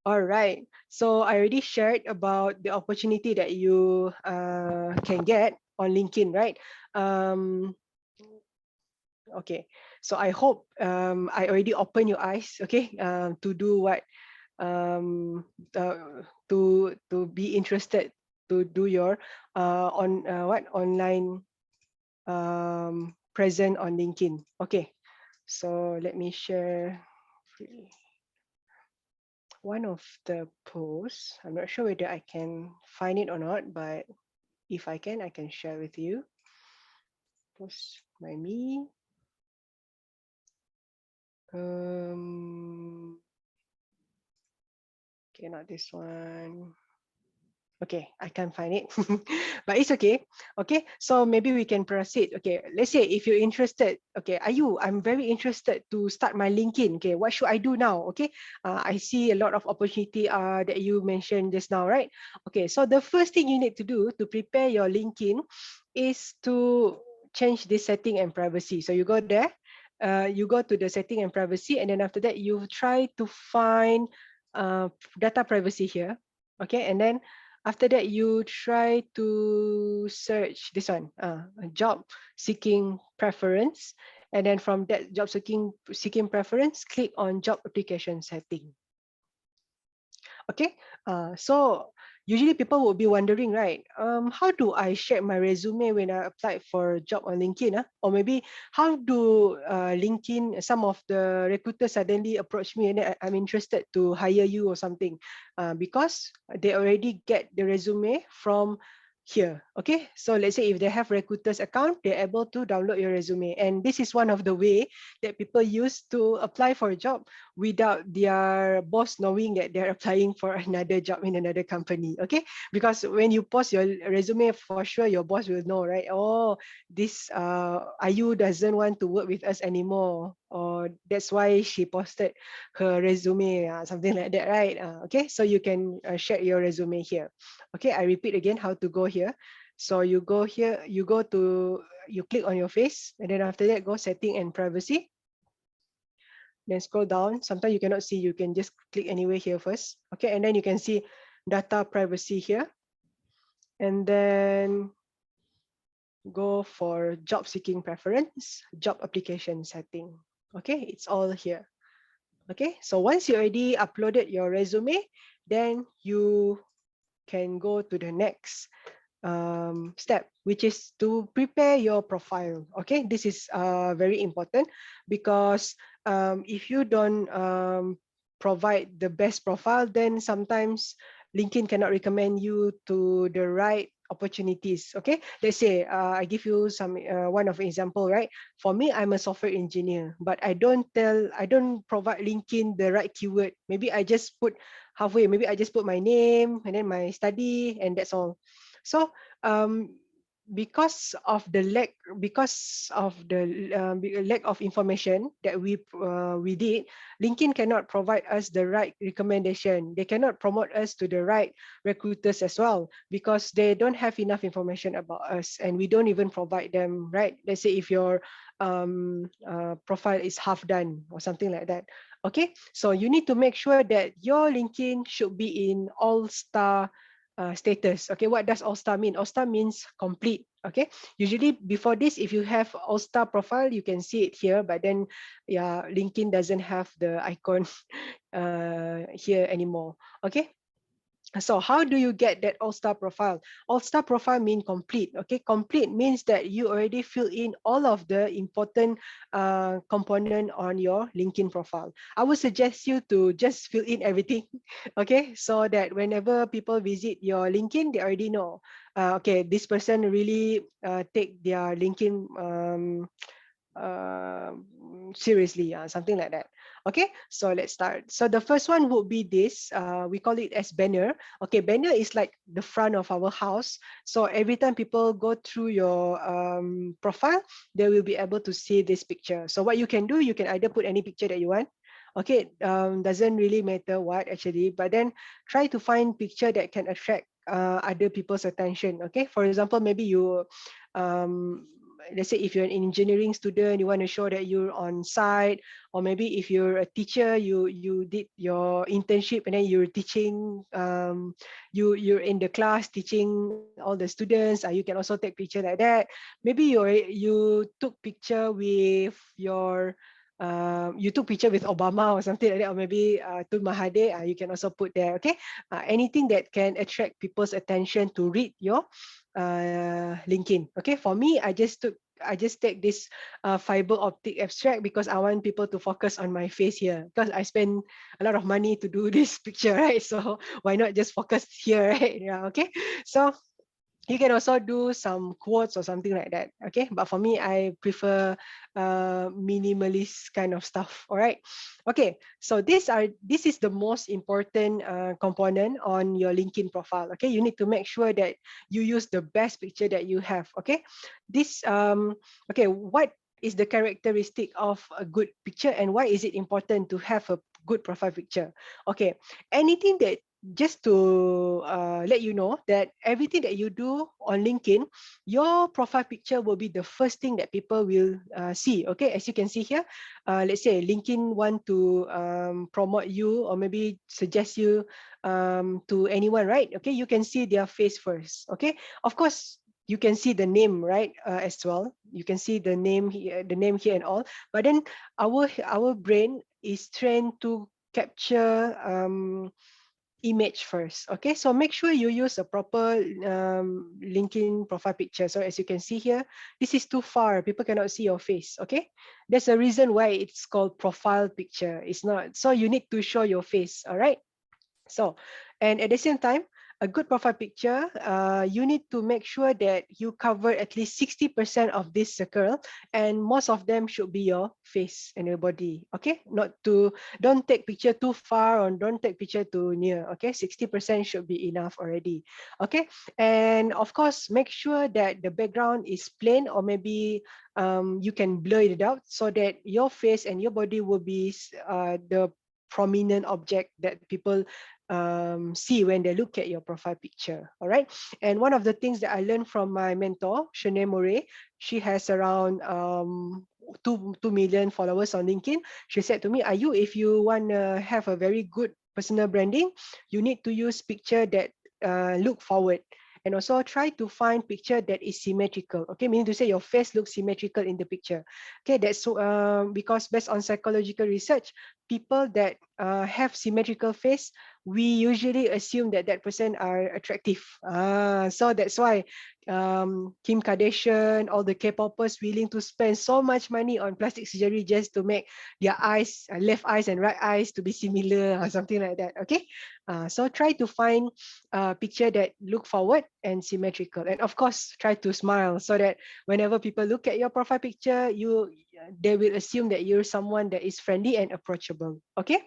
All right. So I already shared about the opportunity that you can get on LinkedIn, right? Okay. So I hope I already opened your eyes, okay, to do what, to be interested to do your online present on LinkedIn. Okay. So let me share one of the posts. I'm not sure whether I can find it or not, but if I can share with you. Post by me. Okay, not this one. Okay, I can't find it, but it's okay. Okay, so maybe we can proceed. Okay, let's say if you're interested. Okay, Ayu, I'm very interested to start my LinkedIn. Okay, what should I do now? Okay, I see a lot of opportunity that you mentioned just now, right? Okay, so the first thing you need to do to prepare your LinkedIn is to change this setting and privacy. So you go there, you go to the setting and privacy, and then after that you try to find data privacy here. Okay, and then after that, you try to search this one, job seeking preference. And then from that job seeking preference, click on job application setting. Okay, so usually people will be wondering, right? How do I share my resume when I applied for a job on LinkedIn? Or maybe how do LinkedIn, some of the recruiters suddenly approach me and then I'm interested to hire you or something, because they already get the resume from here. Okay, so let's say if they have recruiters account, they're able to download your resume, and this is one of the way that people use to apply for a job without their boss knowing that they're applying for another job in another company. Okay, because when you post your resume, for sure your boss will know, right? Oh, this Ayu doesn't want to work with us anymore, or that's why she posted her resume, something like that, right? Okay, so you can share your resume here. Okay, I repeat again how to go here. So you go here, you go to, you click on your face, and then after that go setting and privacy. Then scroll down. Sometimes you cannot see, you can just click anywhere here first. Okay, and then you can see data privacy here. And then go for job seeking preference, job application setting. Okay, it's all here. Okay, so once you already uploaded your resume, then you can go to the next step, which is to prepare your profile. Okay, this is very important because if you don't provide the best profile, then sometimes LinkedIn cannot recommend you to the right opportunities. Okay, let's say I give you some one of example, right? For me, I'm a software engineer, but I don't provide LinkedIn the right keyword. Maybe I just put halfway, maybe I just put my name and then my study, and that's all. So because of the lack of information that we did, LinkedIn cannot provide us the right recommendation. They cannot promote us to the right recruiters as well because they don't have enough information about us, and we don't even provide them, right? Let's say if your profile is half done or something like that. Okay, so you need to make sure that your LinkedIn should be in all-star status. Okay, what does all-star mean? All-star means complete. Okay, usually before this, if you have all-star profile, you can see it here, but then yeah, LinkedIn doesn't have the icon here anymore. Okay, so how do you get that all-star profile? All-star profile means complete. Okay, complete means that you already fill in all of the important component on your LinkedIn profile. I would suggest you to just fill in everything. Okay, so that whenever people visit your LinkedIn, they already know. Okay, this person really take their LinkedIn uh, seriously, something like that. Okay, so let's start. So the first one would be this, we call it as banner. Okay, banner is like the front of our house. So every time people go through your profile, they will be able to see this picture. So what you can do, you can either put any picture that you want. Okay, doesn't really matter what actually, but then try to find picture that can attract other people's attention. Okay, for example, maybe you let's say if you're an engineering student, you want to show that you're on site, or maybe if you're a teacher, you did your internship and then you're teaching, you're in the class teaching all the students. You can also take picture like that. Maybe you took picture with your you took picture with Obama or something like that, or maybe Tun Mahathir, you can also put there. Okay, anything that can attract people's attention to read your LinkedIn. Okay, for me, I just take this fiber optic abstract because I want people to focus on my face here because I spend a lot of money to do this picture, right? So why not just focus here, right? Yeah, okay. So You can also do some quotes or something like that. Okay, but for me, I prefer minimalist kind of stuff. All right. Okay, so this is the most important component on your LinkedIn profile. Okay, you need to make sure that you use the best picture that you have. Okay, this okay, what is the characteristic of a good picture and why is it important to have a good profile picture? Okay, anything that just to let you know that everything that you do on LinkedIn, your profile picture will be the first thing that people will see. Okay, as you can see here, let's say LinkedIn want to promote you or maybe suggest you to anyone, right? Okay, you can see their face first. Okay, of course. You can see the name, right, as well. You can see the name here and all. But then our brain is trained to capture image first. Okay, so make sure you use a proper LinkedIn profile picture. So as you can see here, this is too far. People cannot see your face. Okay, there's a reason why it's called profile picture. It's not. So you need to show your face. All right. So, and at the same time, a good profile picture, you need to make sure that you cover at least 60% of this circle, and most of them should be your face and your body. Okay, don't take picture too far or don't take picture too near. Okay, 60% should be enough already. Okay, and of course, make sure that the background is plain or maybe you can blur it out so that your face and your body will be the prominent object that people see when they look at your profile picture. All right. And one of the things that I learned from my mentor, Shanae Moray, she has around 2 million followers on LinkedIn. She said to me, Ayu, if you want to have a very good personal branding, you need to use picture that look forward. And also try to find picture that is symmetrical. Okay, meaning to say your face looks symmetrical in the picture. Okay, that's so because based on psychological research, people that have symmetrical face, we usually assume that that person are attractive. So that's why Kim Kardashian, all the K-popers willing to spend so much money on plastic surgery just to make their eyes, left eyes and right eyes to be similar or something like that. Okay, so try to find a picture that look forward and symmetrical, and of course try to smile so that whenever people look at your profile picture, they will assume that you're someone that is friendly and approachable. Okay.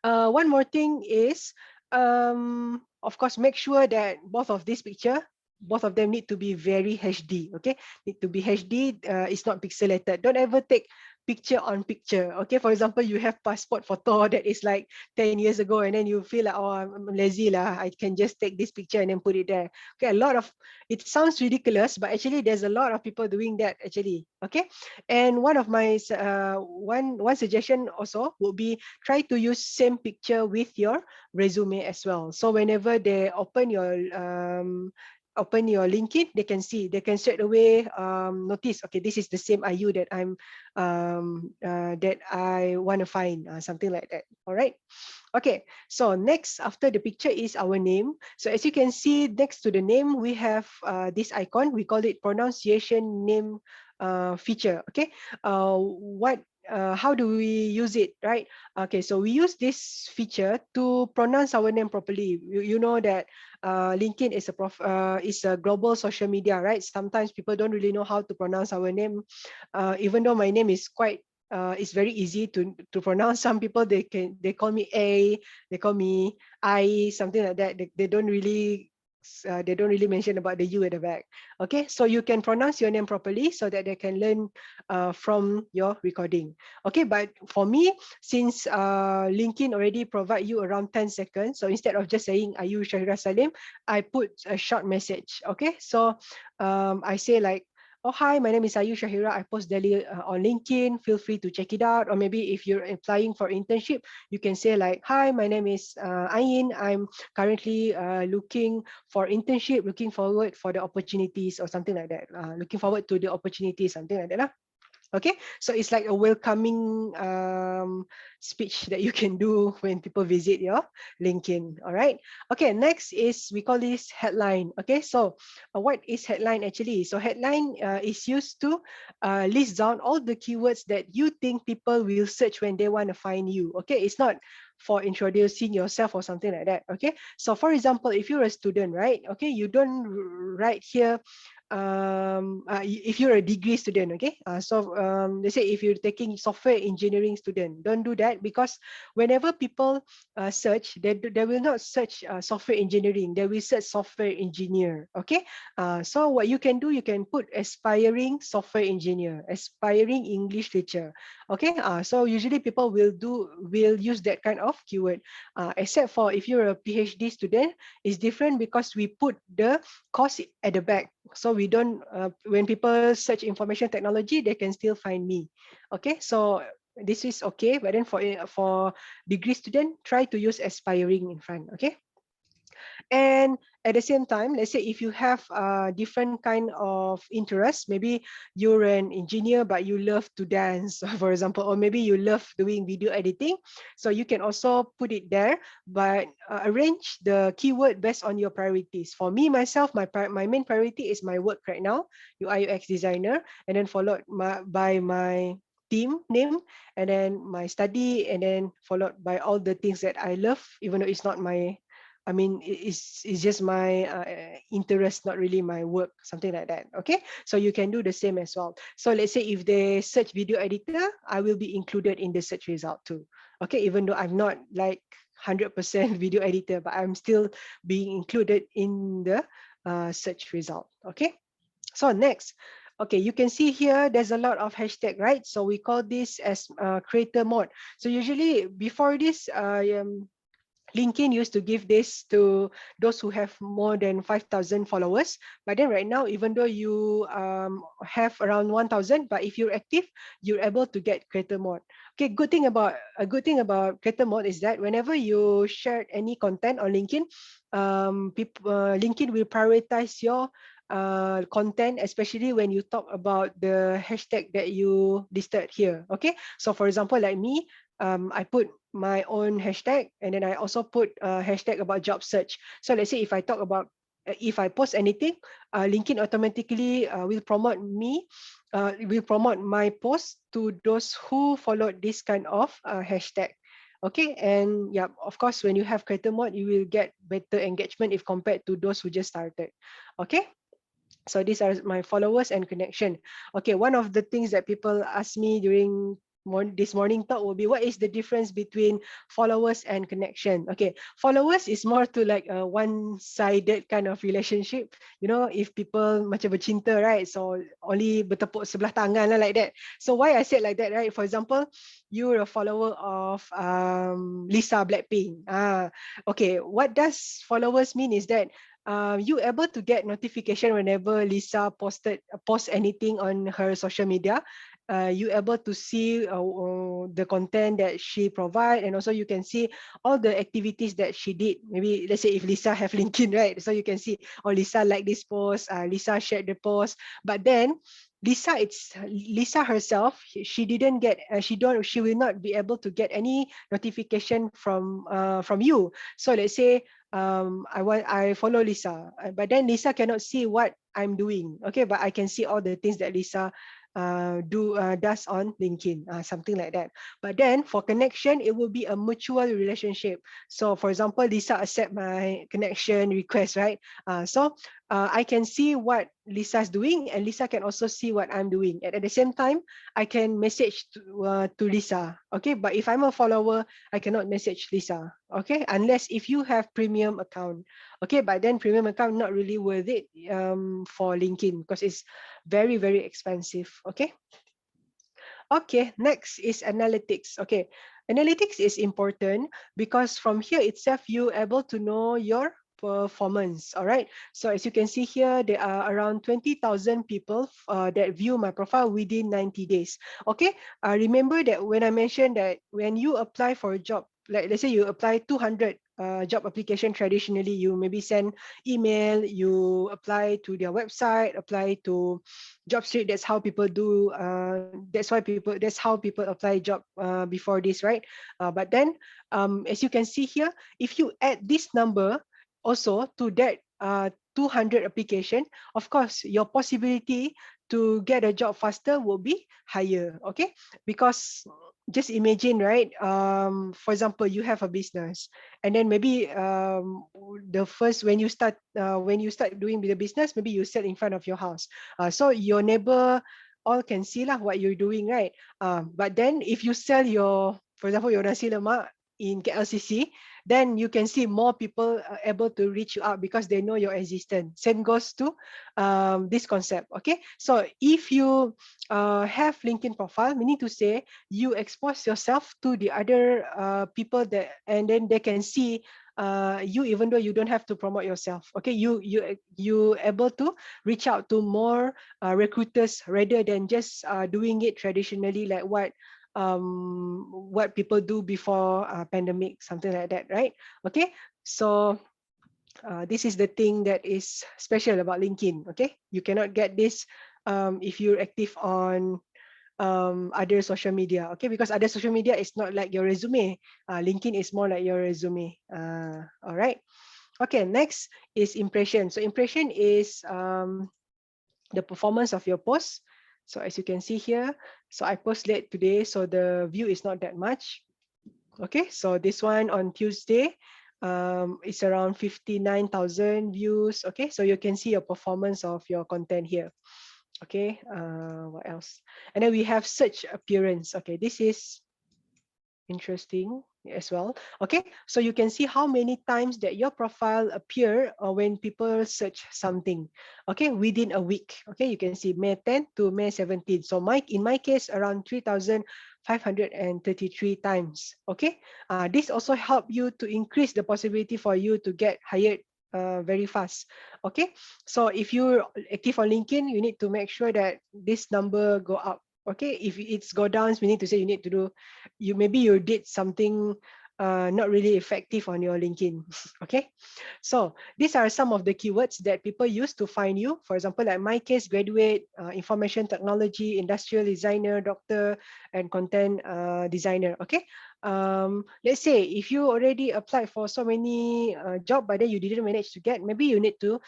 One more thing is, of course, make sure that both of them need to be very HD. Okay, need to be HD. It's not pixelated. Don't ever take picture on picture. Okay, for example, you have passport photo that is like 10 years ago, and then you feel like, oh, I'm lazy lah. I can just take this picture and then put it there. Okay, a lot of it sounds ridiculous, but actually there's a lot of people doing that actually. Okay, and one of my one suggestion also would be try to use same picture with your resume as well. So whenever they open your LinkedIn, they can straight away notice, okay, this is the same Ayu that that I want to find, something like that. All right. Okay, so next after the picture is our name. So as you can see next to the name, we have this icon. We call it pronunciation name feature. Okay, how do we use it, right? Okay, so we use this feature to pronounce our name properly. You know that LinkedIn is a global social media, right? Sometimes people don't really know how to pronounce our name, even though my name is quite it's very easy to pronounce. Some people they call me A, they call me I, something like that. They don't really mention about the U at the back. Okay, so you can pronounce your name properly so that they can learn from your recording. Okay, but for me, since LinkedIn already provide you around 10 seconds, so instead of just saying Ayu Shahira Salim, I put a short message. Okay, so I say like, oh, hi, my name is Ayu Shahira. I post daily on LinkedIn. Feel free to check it out. Or maybe if you're applying for internship, you can say like, hi, my name is Ayin. I'm currently looking for internship, looking forward for the opportunities or something like that. Looking forward to the opportunities, something like that. Okay, so it's like a welcoming speech that you can do when people visit your LinkedIn. All right. Okay, next is we call this headline. Okay, so what is headline actually? So headline is used to list down all the keywords that you think people will search when they want to find you. Okay, it's not for introducing yourself or something like that. Okay, so for example, if you're a student, right? Okay, you don't write here if you're a degree student. Okay, let's say if you're taking software engineering student, don't do that, because whenever people search, they will not search software engineering, they will search software engineer. Okay, so what you can do, you can put aspiring software engineer, aspiring English teacher. Okay, so usually people will use that kind of keyword, except for if you're a PhD student, it's different because we put the course at the back, so we don't when people search information technology, they can still find me. Okay, so this is okay, but then for degree student, try to use aspiring in front. Okay, and at the same time, let's say if you have a different kind of interest, maybe you're an engineer but you love to dance, for example, or maybe you love doing video editing, so you can also put it there, but arrange the keyword based on your priorities. For me myself, my main priority is my work right now, UI UX designer, and then followed by my team name, and then my study, and then followed by all the things that I love, even though it's not my, I mean, it's just my interest, not really my work, something like that. Okay, so you can do the same as well. So let's say if they search video editor, I will be included in the search result too. Okay, even though I'm not like 100% video editor, but I'm still being included in the search result. Okay, so next. Okay, you can see here there's a lot of hashtag, right? So we call this as creator mode. So usually before this, LinkedIn used to give this to those who have more than 5,000 followers. But then right now, even though you have around 1,000, but if you're active, you're able to get creator mode. Okay, a good thing about creator mode is that whenever you share any content on LinkedIn, LinkedIn will prioritize your content, especially when you talk about the hashtag that you listed here. Okay, so for example, like me, I put my own hashtag, and then I also put a hashtag about job search. So let's say if I talk about, if I post anything, LinkedIn automatically will promote me, will promote my post to those who followed this kind of hashtag. Okay, and yeah, of course, when you have creator mode, you will get better engagement if compared to those who just started. Okay. So these are my followers and connection. Okay, one of the things that people ask me during this morning talk will be, what is the difference between followers and connection? Okay, followers is more to like a one-sided kind of relationship. You know, if people macam bercinta, right? So only bertepuk sebelah tangan lah, like that. So why I said like that, right? For example, you're a follower of Lisa Blackpink. Okay, what does followers mean is that you able to get notification whenever Lisa post anything on her social media. You able to see the content that she provide, and also you can see all the activities that she did. Maybe let's say if Lisa have LinkedIn, right? So you can see, oh, Lisa like this post, Lisa shared the post. But then Lisa herself, she didn't get, she will not be able to get any notification from you. So let's say I follow Lisa, but then Lisa cannot see what I'm doing. Okay, but I can see all the things that Lisa does on LinkedIn, something like that. But then for connection, it will be a mutual relationship. So for example, Lisa accept my connection request, right? I can see what Lisa's doing, and Lisa can also see what I'm doing. And at the same time, I can message to Lisa. Okay, but if I'm a follower, I cannot message Lisa. Okay, unless if you have premium account. Okay, but then premium account not really worth it for LinkedIn, because it's very, very expensive. Okay. Okay, next is analytics. Okay, analytics is important because from here itself, you able to know your performance. All right. So as you can see here, there are around 20,000 people that view my profile within 90 days. Okay. Remember that when I mentioned that when you apply for a job, like let's say you apply 200 job application traditionally, you maybe send email, you apply to their website, apply to job street. That's how people do. That's how people apply job before this, right? But then, as you can see here, if you add this number also to that 200 application, of course, your possibility to get a job faster will be higher. Okay, because just imagine, right? For example, you have a business, and then maybe the first when you start doing the business, maybe you sell in front of your house. So your neighbor all can see lah what you're doing, right? But then if you sell your, for example, your nasi lemak in KLCC, then you can see more people able to reach you out because they know your existence. Same goes to this concept. Okay, so if you have LinkedIn profile, meaning to say you expose yourself to the other people that, and then they can see you even though you don't have to promote yourself. Okay, you able to reach out to more recruiters rather than just doing it traditionally like what people do before pandemic, something like that, right? Okay, so this is the thing that is special about LinkedIn. Okay, you cannot get this if you're active on other social media. Okay, because other social media is not like your resume. LinkedIn is more like your resume. All right. Okay, next is impression. So impression is the performance of your post. So as you can see here, so I post late today, so the view is not that much. Okay, so this one on Tuesday, it's around 59,000 views. Okay, so you can see your performance of your content here. Okay, what else? And then we have search appearance. Okay, this is interesting as well. Okay, so you can see how many times that your profile appear when people search something. Okay, within a week. Okay, you can see May 10th to May 17th. So in my case, around 3,533 times. Okay, this also help you to increase the possibility for you to get hired very fast. Okay, so if you're active on LinkedIn, you need to make sure that this number go up. Okay, if it's go down, we need to say you need to do, maybe you did something not really effective on your LinkedIn. Okay, so these are some of the keywords that people use to find you. For example, like my case, graduate, information technology, industrial designer, doctor, and content designer. Okay, let's say if you already applied for so many job, but then you didn't manage to get, maybe you need to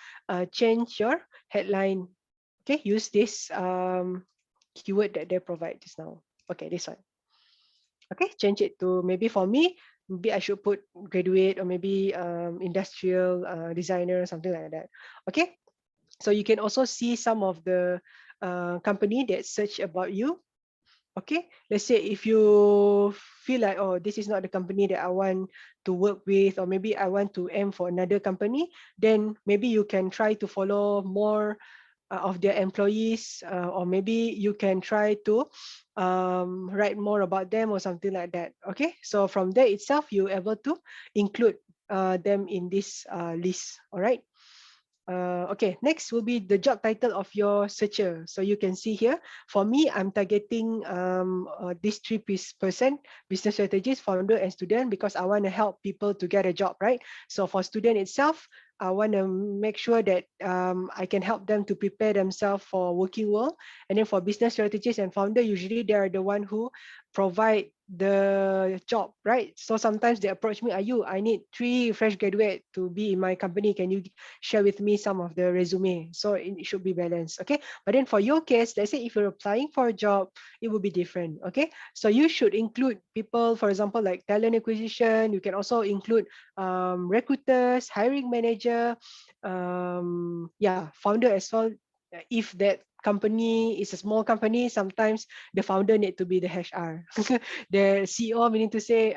change your headline. Okay, use this keyword that they provide just now. Okay, this one. Okay, change it to, maybe for me, maybe I should put graduate, or maybe industrial designer, something like that. Okay, so you can also see some of the company that search about you. Okay, let's say if you feel like, oh, this is not the company that I want to work with, or maybe I want to aim for another company, then maybe you can try to follow more of their employees, or maybe you can try to write more about them or something like that. Okay, so from there itself, you're able to include them in this list. All right. Okay, next will be the job title of your searcher. So you can see here, for me, I'm targeting these three person, business strategist, founder, and student, because I want to help people to get a job, right? So for student itself, I want to make sure that I can help them to prepare themselves for working world. And then for business strategists and founder, usually they are the one who provide the job, right? So sometimes they approach me, I need 3 fresh graduate to be in my company. Can you share with me some of the resume? So it should be balanced. Okay, but then for your case, let's say if you're applying for a job, it will be different. Okay, so you should include people, for example, like talent acquisition. You can also include recruiters, hiring manager, yeah, founder as well. If that company is a small company, sometimes the founder need to be the HR. The CEO, meaning to say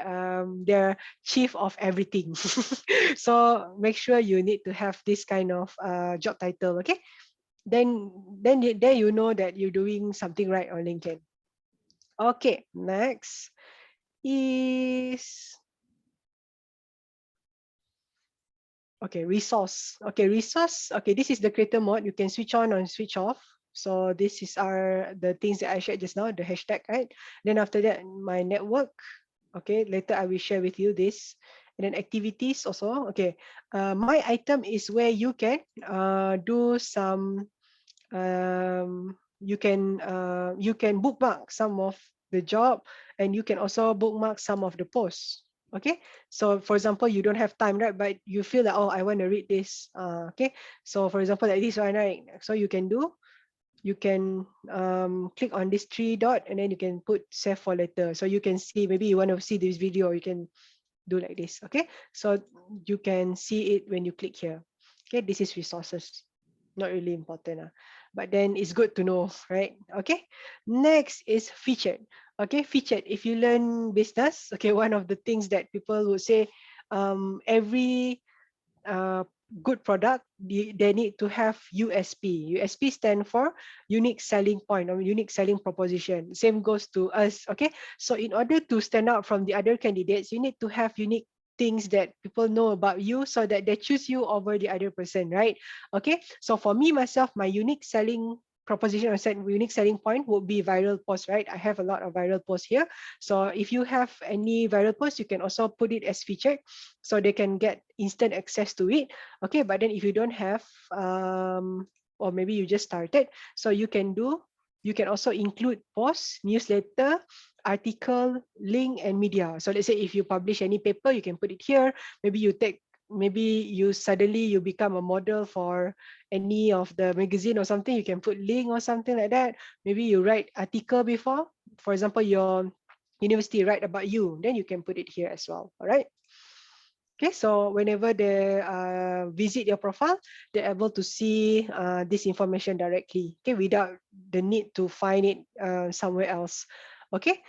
they're chief of everything. So make sure you need to have this kind of job title. Okay, then you know that you're doing something right on LinkedIn. Okay, next is, okay, resource. Okay, resource. Okay, this is the creator mode. You can switch on or switch off. So this is the things that I shared just now, the hashtag, right? Then after that, my network. Okay, later I will share with you this. And then activities also. Okay, my item is where you can do some, you can bookmark some of the job, and you can also bookmark some of the posts. Okay, so for example, you don't have time, right? But you feel that, oh, I want to read this. Okay, so for example, like this one, right? So you can do you can click on this three dot and then you can put save for later. So you can see, maybe you want to see this video, you can do like this. Okay, so you can see it when you click here. Okay, this is resources, not really important, but then it's good to know, right? Okay, next is featured. Okay, featured, if you learn business, okay, one of the things that people would say, every uh, good product, they need to have USP. USP stand for unique selling point or unique selling proposition. Same goes to us. Okay, so in order to stand out from the other candidates, you need to have unique things that people know about you so that they choose you over the other person, right? Okay, so for me myself, my unique selling proposition or unique selling point would be viral post, right? I have a lot of viral posts here. So if you have any viral post, you can also put it as featured so they can get instant access to it. Okay, but then if you don't have, or maybe you just started, so you can also include posts, newsletter, article, link, and media. So let's say if you publish any paper, you can put it here. Maybe you suddenly you become a model for any of the magazine or something, you can put link or something like that. Maybe you write article before, for example, your university write about you, then you can put it here as well. All right. Okay, so whenever they visit your profile, they're able to see this information directly, okay, without the need to find it somewhere else. Okay,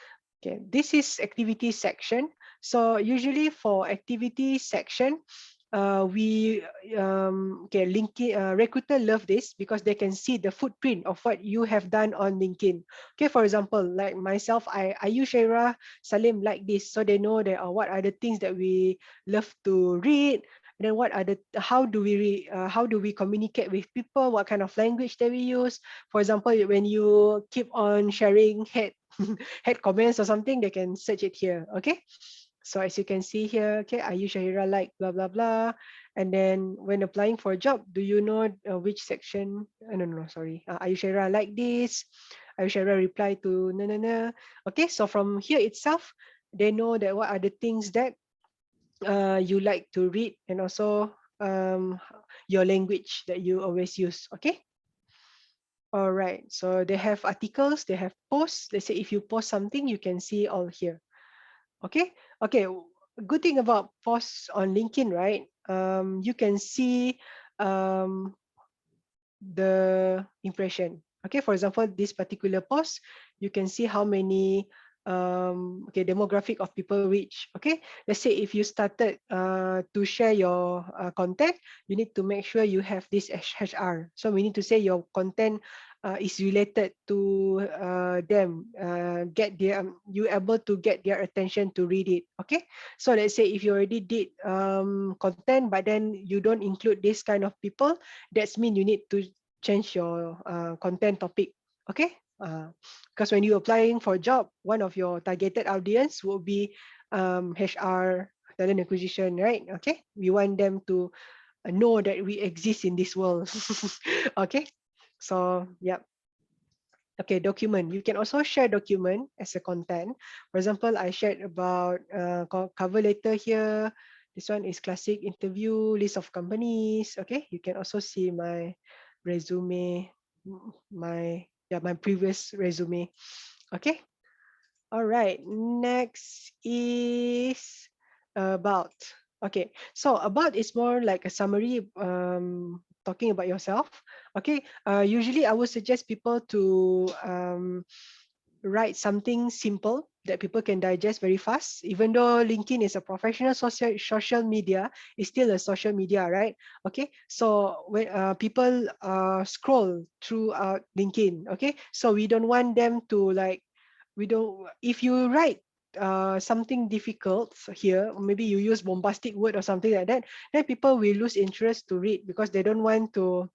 okay, this is activity section. So usually for activity section, we okay, LinkedIn recruiter love this because they can see the footprint of what you have done on LinkedIn. Okay, for example, like myself, I use Shaira Salim like this, so they know that what are the things that we love to read, and then what are the how do we communicate with people, what kind of language that we use. For example, when you keep on sharing head comments or something, they can search it here. Okay, so as you can see here, okay, are you Shahira like blah blah blah, and then when applying for a job, do you know which section, no, sorry, are you Shahira like this, are you Shahira reply to no no no. Okay, so from here itself they know that what are the things that you like to read, and also your language that you always use. Okay, all right, so they have articles, they have posts. Let's say if you post something, you can see all here. Okay, okay, good thing about posts on LinkedIn, right? You can see um, the impression. Okay, for example, this particular post, you can see how many okay, demographic of people reach. Okay, let's say if you started to share your content, you need to make sure you have this HR. So we need to say your content is related to them, get their you able to get their attention to read it. Okay, so let's say if you already did content but then you don't include this kind of people, that's mean you need to change your content topic. Okay, because when you're applying for a job, one of your targeted audience will be HR, talent acquisition, right? Okay, we want them to know that we exist in this world. Okay, so yeah. Okay, document. You can also share document as a content. For example, I shared about cover letter here. This one is classic interview, list of companies. Okay, you can also see my resume, my previous resume. Okay, all right. Next is about. Okay, so about is more like a summary, talking about yourself. Okay, usually I would suggest people to write something simple that people can digest very fast. Even though LinkedIn is a professional social media, it's still a social media, right? Okay, so when people scroll throughout LinkedIn, okay, so we don't want them to like, we don't, if you write something difficult here, maybe you use bombastic word or something like that, then people will lose interest to read because they don't want to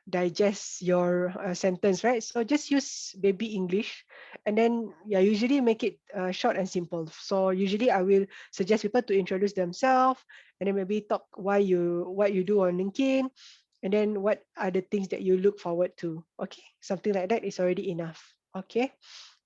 digest your sentence, right? So just use baby English, and then yeah, usually make it short and simple. So usually I will suggest people to introduce themselves, and then maybe talk what you do on LinkedIn, and then what are the things that you look forward to. Okay, something like that is already enough. Okay.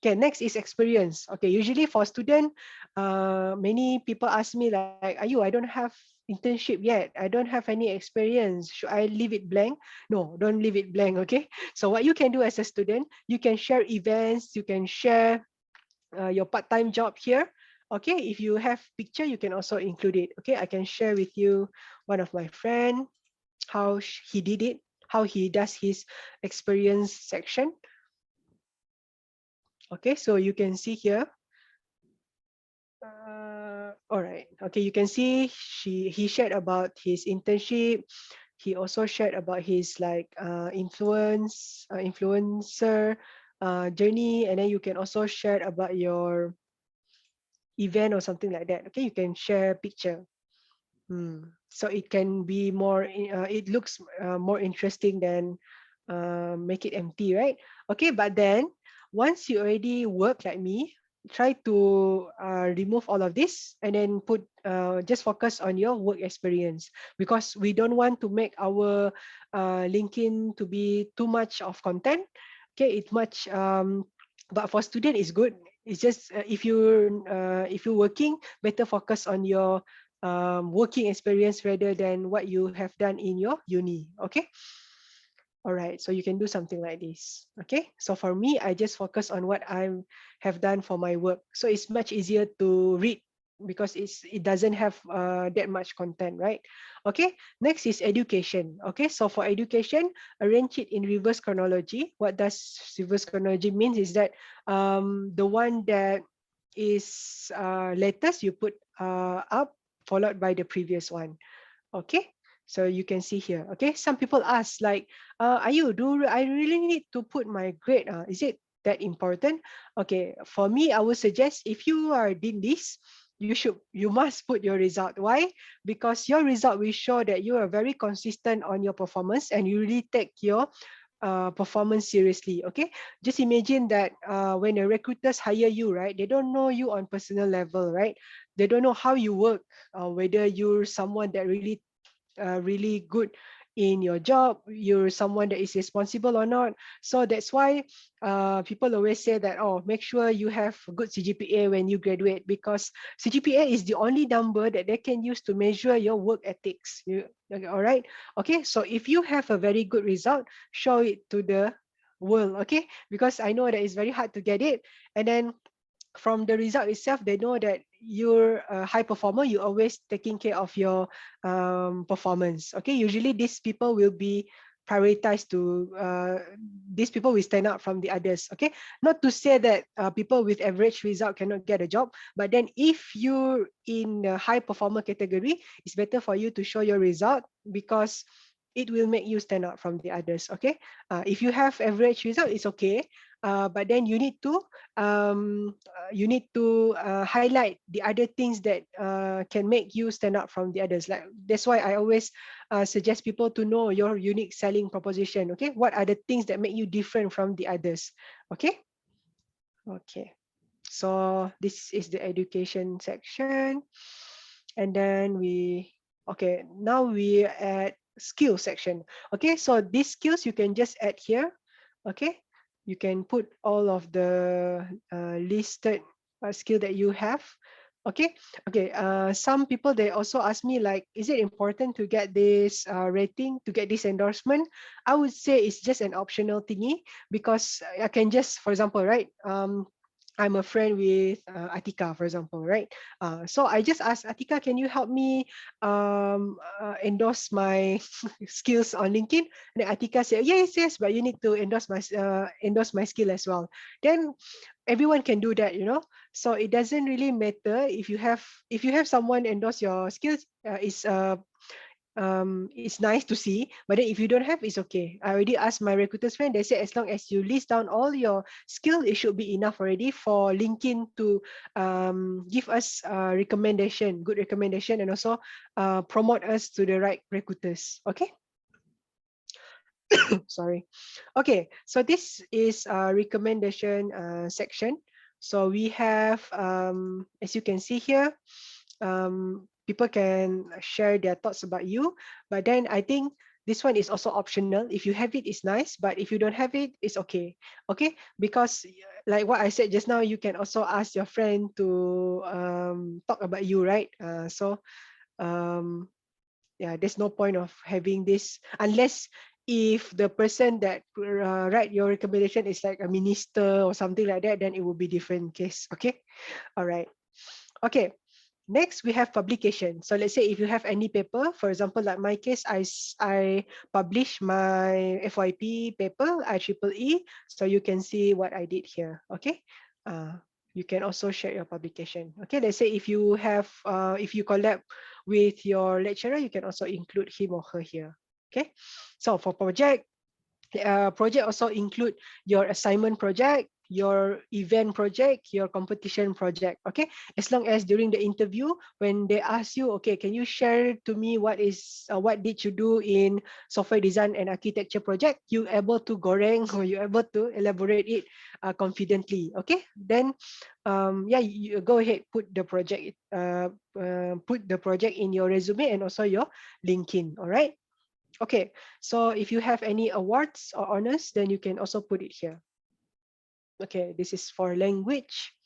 Okay, next is experience. Okay, usually for student, many people ask me like, Ayu, I don't have internship yet. I don't have any experience. Should I leave it blank? No, don't leave it blank. Okay. So what you can do as a student, you can share events, you can share your part-time job here. Okay, if you have picture, you can also include it. Okay, I can share with you one of my friend, how he did it, how he does his experience section. Okay, so you can see here. All right. Okay, you can see he shared about his internship. He also shared about his like influencer journey, and then you can also share about your event or something like that. Okay, you can share picture. So it can be more, it looks more interesting than make it empty, right? Okay, but then once you already work like me, try to remove all of this and then put just focus on your work experience, because we don't want to make our LinkedIn to be too much of content. Okay, it's much, but for student it's good. It's just if you're working, better focus on your working experience rather than what you have done in your uni. Okay. All right. So you can do something like this. Okay. So for me, I just focus on what I have done for my work. So it's much easier to read because it doesn't have that much content, right? Okay. Next is education. Okay. So for education, arrange it in reverse chronology. What does reverse chronology means is that the one that is latest you put up, followed by the previous one. Okay, so you can see here. Okay, some people ask like, do I really need to put my grade? Is it that important? Okay, for me, I would suggest if you are doing this, you must put your result. Why? Because your result will show that you are very consistent on your performance and you really take your performance seriously. Okay, just imagine that when the recruiters hire you, right, they don't know you on personal level, right? They don't know how you work, whether you're someone that really good in your job, you're someone that is responsible or not. So that's why people always say that, oh, make sure you have a good CGPA when you graduate, because CGPA is the only number that they can use to measure your work ethics. Okay, all right. Okay, so if you have a very good result, show it to the world. Okay, because I know that it's very hard to get it, and then from the result itself, they know that you're a high performer. You're always taking care of your performance. Okay, usually these people will be prioritized to these people will stand out from the others. Okay, not to say that people with average result cannot get a job, but then if you're in a high performer category, it's better for you to show your result, because it will make you stand out from the others. Okay, if you have average result, it's okay, but then you need to highlight the other things that can make you stand out from the others. Like, that's why I always suggest people to know your unique selling proposition. Okay, what are the things that make you different from the others? Okay. Okay, so this is the education section, and then okay, now we at skill section. Okay, so these skills you can just add here. Okay, you can put all of the listed skill that you have. Okay, okay. Some people, they also ask me like, is it important to get this rating, to get this endorsement? I would say it's just an optional thingy, because I can just, for example, right? I'm a friend with Atika, for example, right? So I just asked Atika, can you help me endorse my skills on LinkedIn? And then Atika said, yes, yes, but you need to endorse my skill as well. Then everyone can do that, you know. So it doesn't really matter if you have someone endorse your skills. It's nice to see, but then if you don't have, it's okay. I already asked my recruiters friend. They said as long as you list down all your skill, it should be enough already for LinkedIn to give us recommendation, good recommendation, and also promote us to the right recruiters. Okay. Sorry. Okay, so this is a recommendation section. So we have, as you can see here, people can share their thoughts about you, but then I think this one is also optional. If you have it, it's nice, but if you don't have it, it's okay. Okay, because like what I said just now, you can also ask your friend to talk about you, right? So Yeah, there's no point of having this unless if the person that write your recommendation is like a minister or something like that, then it will be different case. Okay, all right. Okay, next we have publication. So let's say if you have any paper, for example, like my case, I publish my FYP paper, IEEE, so you can see what I did here. Okay, you can also share your publication. Okay, let's say if you have, if you collab with your lecturer, you can also include him or her here. Okay, so for project also include your assignment project, your event project, your competition project. Okay, as long as during the interview when they ask you, okay, can you share to me what did you do in software design and architecture project, you able to goreng or you able to elaborate it confidently. Okay, then yeah, you go ahead, put the project in your resume and also your LinkedIn. All right. Okay, so if you have any awards or honors, then you can also put it here. Okay, this is for language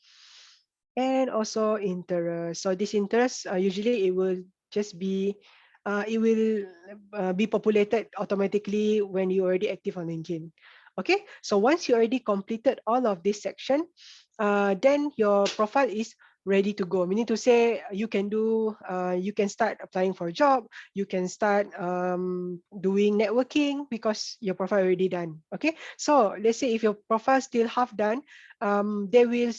and also interest. So this interest, usually it will just be, be populated automatically when you already active on LinkedIn. Okay, so once you already completed all of this section, then your profile is ready to go. Meaning to say you can start applying for a job, you can start doing networking because your profile already done. Okay, so let's say if your profile still half done, they will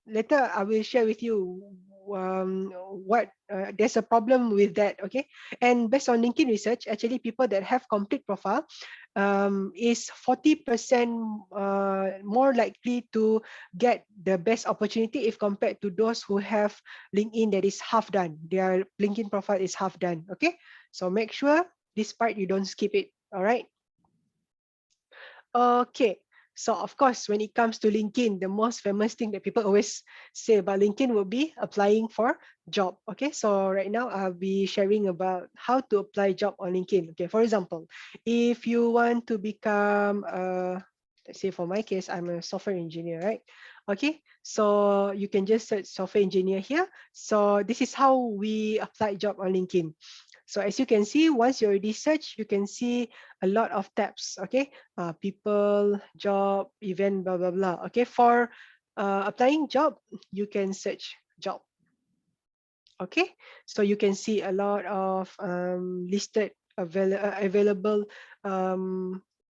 later I will share with you what there's a problem with that. Okay, and based on LinkedIn research, actually people that have complete profile is 40% more likely to get the best opportunity if compared to those who have LinkedIn that is half done. Their LinkedIn profile is half done. Okay, so make sure this part you don't skip it. All right. Okay, so of course, when it comes to LinkedIn, the most famous thing that people always say about LinkedIn will be applying for job. Okay, so right now I'll be sharing about how to apply job on LinkedIn. Okay, for example, if you want to become, let's say for my case, I'm a software engineer, right? Okay, so you can just search software engineer here. So this is how we apply job on LinkedIn. So as you can see, once you already search, you can see a lot of tabs. Okay, people, job, event, blah blah blah. Okay, for applying job, you can search job. Okay, so you can see a lot of listed available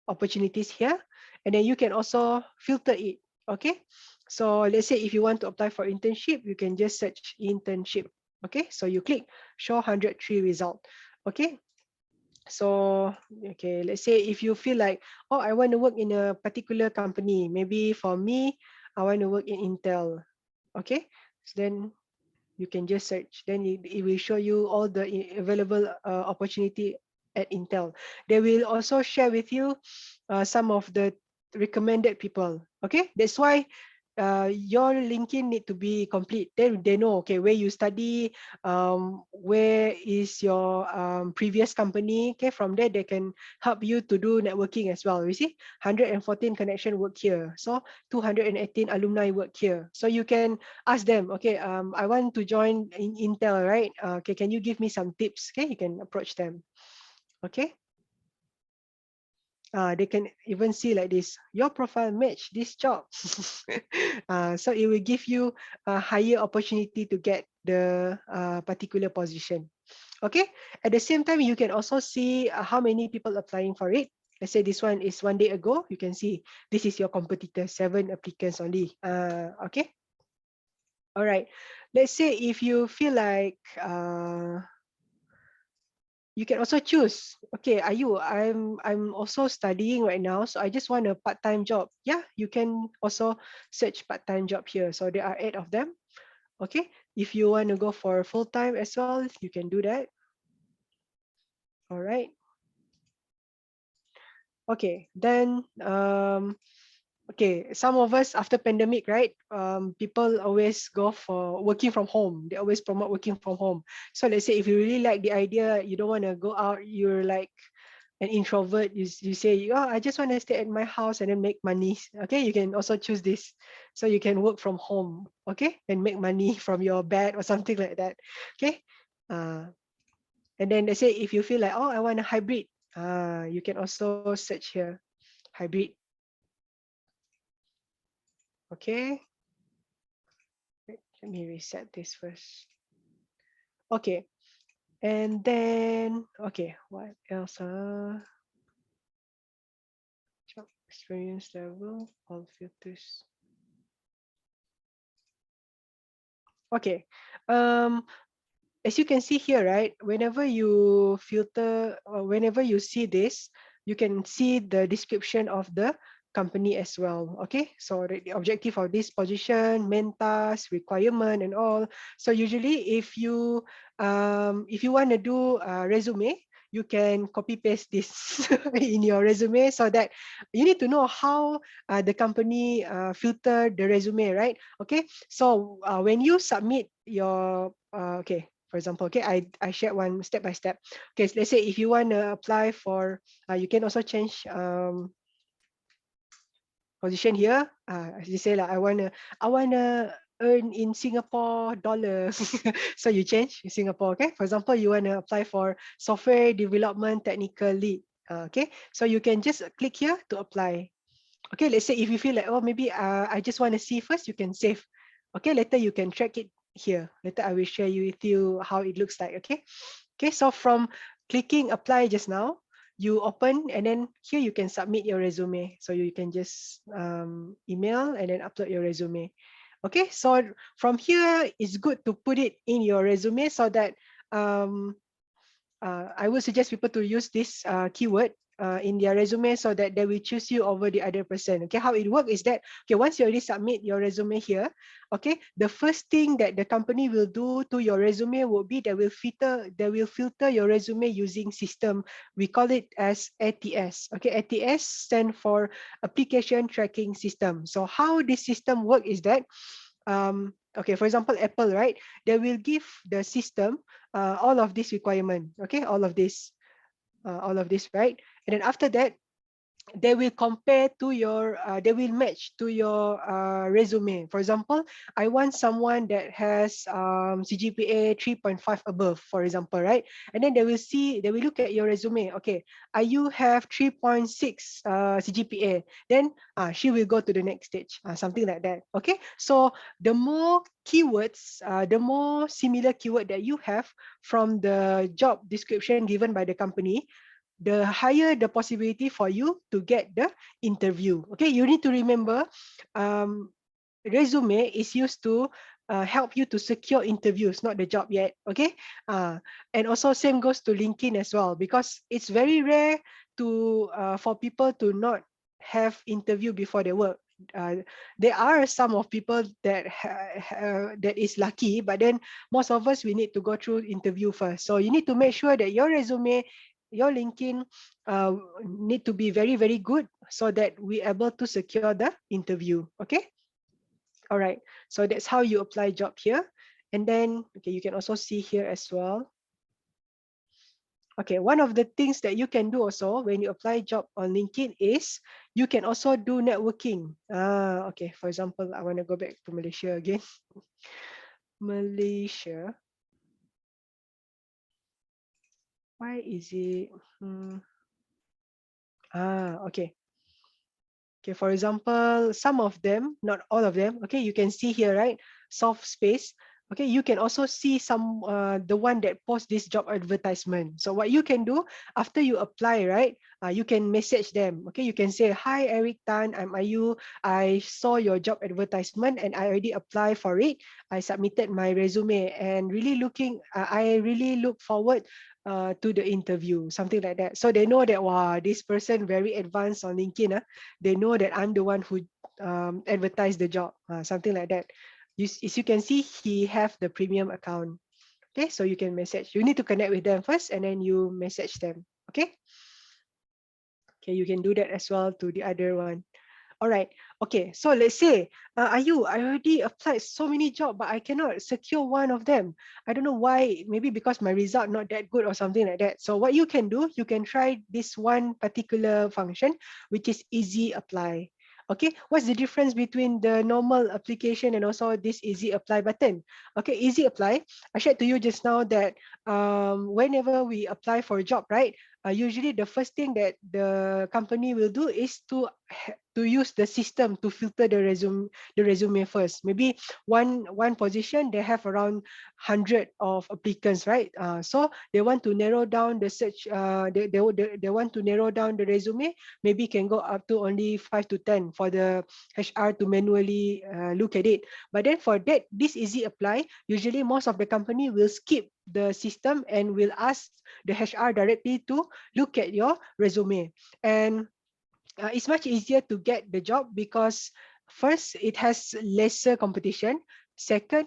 opportunities here, and then you can also filter it. Okay, so let's say if you want to apply for internship, you can just search internship. Okay, so you click show 103 result. Okay, so okay, let's say if you feel like, oh, I want to work in a particular company, maybe for me I want to work in Intel. Okay, so then you can just search, then it will show you all the available opportunity at Intel. They will also share with you some of the recommended people. Okay, that's why your LinkedIn need to be complete. Then they know, okay, where you study, where is your previous company. Okay, from there they can help you to do networking as well. You see, 114 connection work here, so 218 alumni work here. So you can ask them, okay, I want to join in Intel, right? Okay, can you give me some tips? Okay, you can approach them. Okay. They can even see like this, your profile match this job. So it will give you a higher opportunity to get the particular position. Okay, at the same time, you can also see how many people applying for it. Let's say this one is 1 day ago, you can see this is your competitor, 7 applicants only. Okay, all right. Let's say if you feel like you can also choose, okay, I'm also studying right now, so I just want a part-time job. Yeah, you can also search part-time job here. So there are 8 of them. Okay, if you want to go for full-time as well, you can do that. All right. Okay, then okay, some of us after pandemic, right? People always go for working from home. They always promote working from home. So let's say if you really like the idea, you don't want to go out, you're like an introvert, you say, oh, I just want to stay at my house and then make money. Okay, you can also choose this. So you can work from home, okay, and make money from your bed or something like that. Okay. And then let's say if you feel like, oh, I want a hybrid, you can also search here, hybrid. Okay. Let me reset this first. Okay. And then, okay, what else? Job experience level, all filters. Okay. As you can see here, right, whenever you filter or whenever you see this, you can see the description of the company as well. Okay, so the objective of this position, main task, requirement, and all. So usually, if you want to do a resume, you can copy paste this in your resume so that you need to know how the company filter the resume, right? Okay, so when you submit your okay, for example, okay, I shared one step by step. Okay, so let's say if you want to apply for, you can also change position here. As you say, like, I wanna earn in Singapore dollars. So you change in Singapore, okay? For example, you wanna apply for software development technical lead. Okay, so you can just click here to apply. Okay, let's say if you feel like, oh, maybe I just want to see first, you can save. Okay, later you can track it here. Later I will share you with you how it looks like. Okay. Okay, so from clicking apply just now, you open and then here you can submit your resume. So you can just email and then upload your resume. Okay, so from here, it's good to put it in your resume so that I would suggest people to use this keyword in their resume so that they will choose you over the other person. Okay, how it works is that, okay, once you already submit your resume here, okay, the first thing that the company will do to your resume will be they will filter your resume using system. We call it as ATS. Okay, ATS stand for application tracking system. So how this system work is that, okay, for example, Apple, right? They will give the system all of this requirement, okay, all of this, right? And then after that, they will compare to your they will match to your resume. For example, I want someone that has CGPA 3.5 above, for example, right? And then they will look at your resume. Okay, you have 3.6 CGPA, then she will go to the next stage, something like that. Okay, so the more keywords, the more similar keyword that you have from the job description given by the company, the higher the possibility for you to get the interview. Okay, you need to remember, resume is used to help you to secure interviews, not the job yet. Okay, and also same goes to LinkedIn as well, because it's very rare to for people to not have interview before they work. There are some of people that that is lucky, but then most of us, we need to go through interview first. So you need to make sure that your resume, your LinkedIn need to be very, very good so that we able to secure the interview. Okay. All right. So that's how you apply job here. And then, okay, you can also see here as well. Okay, one of the things that you can do also when you apply job on LinkedIn is you can also do networking. Okay, for example, I want to go back to Malaysia again. Malaysia. Why is it? Okay. Okay, for example, some of them, not all of them, okay, you can see here, right? Soft space. Okay, you can also see some, the one that post this job advertisement. So what you can do after you apply, right? You can message them. Okay, you can say, hi, Eric Tan, I'm Ayu. I saw your job advertisement and I already applied for it. I submitted my resume and I really look forward to the interview, something like that. So they know that, wow, this person very advanced on LinkedIn. They know that I'm the one who advertised the job, something like that. As you can see, he have the premium account. Okay, so you can message. You need to connect with them first, and then you message them. Okay. Okay, you can do that as well to the other one. All right. Okay. So let's say, Ayu, I already applied so many jobs, but I cannot secure one of them. I don't know why. Maybe because my result not that good or something like that. So what you can do, you can try this one particular function, which is easy apply. Okay, what's the difference between the normal application and also this easy apply button? Okay, easy apply. I shared to you just now that whenever we apply for a job, right? Usually the first thing that the company will do is to use the system to filter the resume first. Maybe one position they have around 100 of applicants, right? So they want to narrow down the search. They want to narrow down the resume. Maybe can go up to only 5 to 10 for the HR to manually look at it. But then for that, this easy apply. Usually, most of the company will skip the system and will ask the HR directly to look at your resume. And it's much easier to get the job because first it has lesser competition. Second,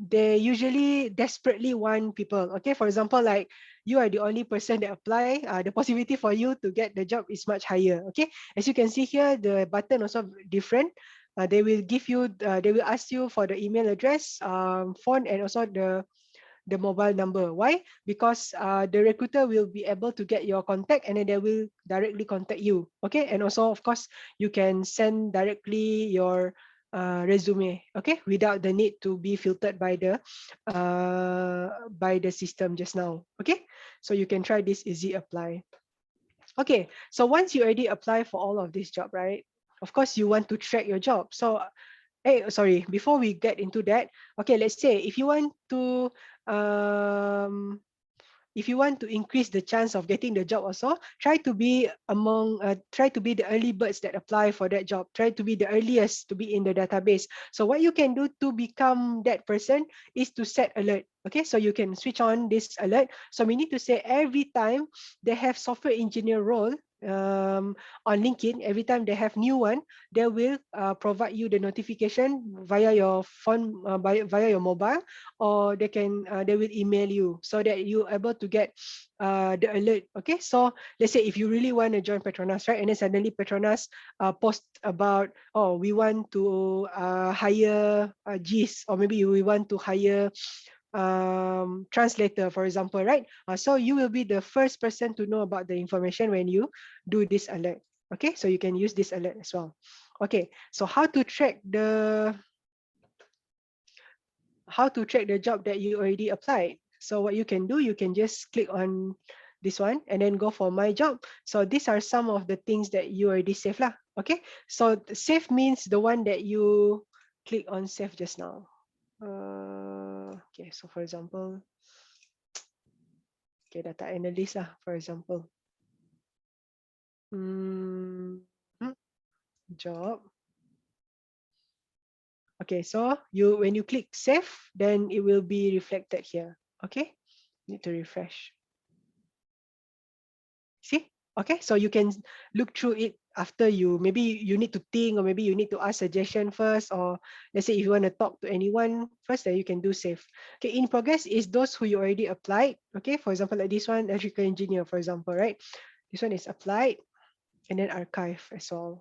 they usually desperately want people. Okay, for example, like you are the only person that apply, the possibility for you to get the job is much higher. Okay, as you can see here, the button also different. They will give you, they will ask you for the email address, phone, and also the mobile number. Why? Because the recruiter will be able to get your contact and then they will directly contact you. Okay, and also of course you can send directly your resume. Okay, without the need to be filtered by the system just now. Okay, so you can try this easy apply. Okay, so once you already apply for all of this job, right? Of course, you want to track your job. So hey, sorry, before we get into that, okay, let's say um, if you want to increase the chance of getting the job also, try to be the early birds that apply for that job. Try to be the earliest to be in the database. So what you can do to become that person is to set alert. Okay, so you can switch on this alert. So we need to say every time they have software engineer role on LinkedIn, every time they have new one, they will provide you the notification via your phone, via your mobile, or they will email you so that you're able to get the alert. Okay, so let's say if you really want to join Petronas, right, and then suddenly Petronas post about, oh, we want to hire GIS, or maybe we want to hire translator, for example, right? So you will be the first person to know about the information when you do this alert. Okay, so you can use this alert as well. Okay, so how to track the job that you already applied? So what you can do, you can just click on this one and then go for my job. So these are some of the things that you already saved lah. Okay, so save means the one that you click on save just now. Okay, so for example, okay, data analyst lah, for example. Job. Okay, so when you click save, then it will be reflected here. Okay, need to refresh. See? Okay, so you can look through it after maybe you need to think, or maybe you need to ask suggestion first, or let's say if you want to talk to anyone first, then you can do save. Okay, in progress is those who you already applied. Okay, for example, like this one, electrical engineer, for example, right? This one is applied, and then archive as well.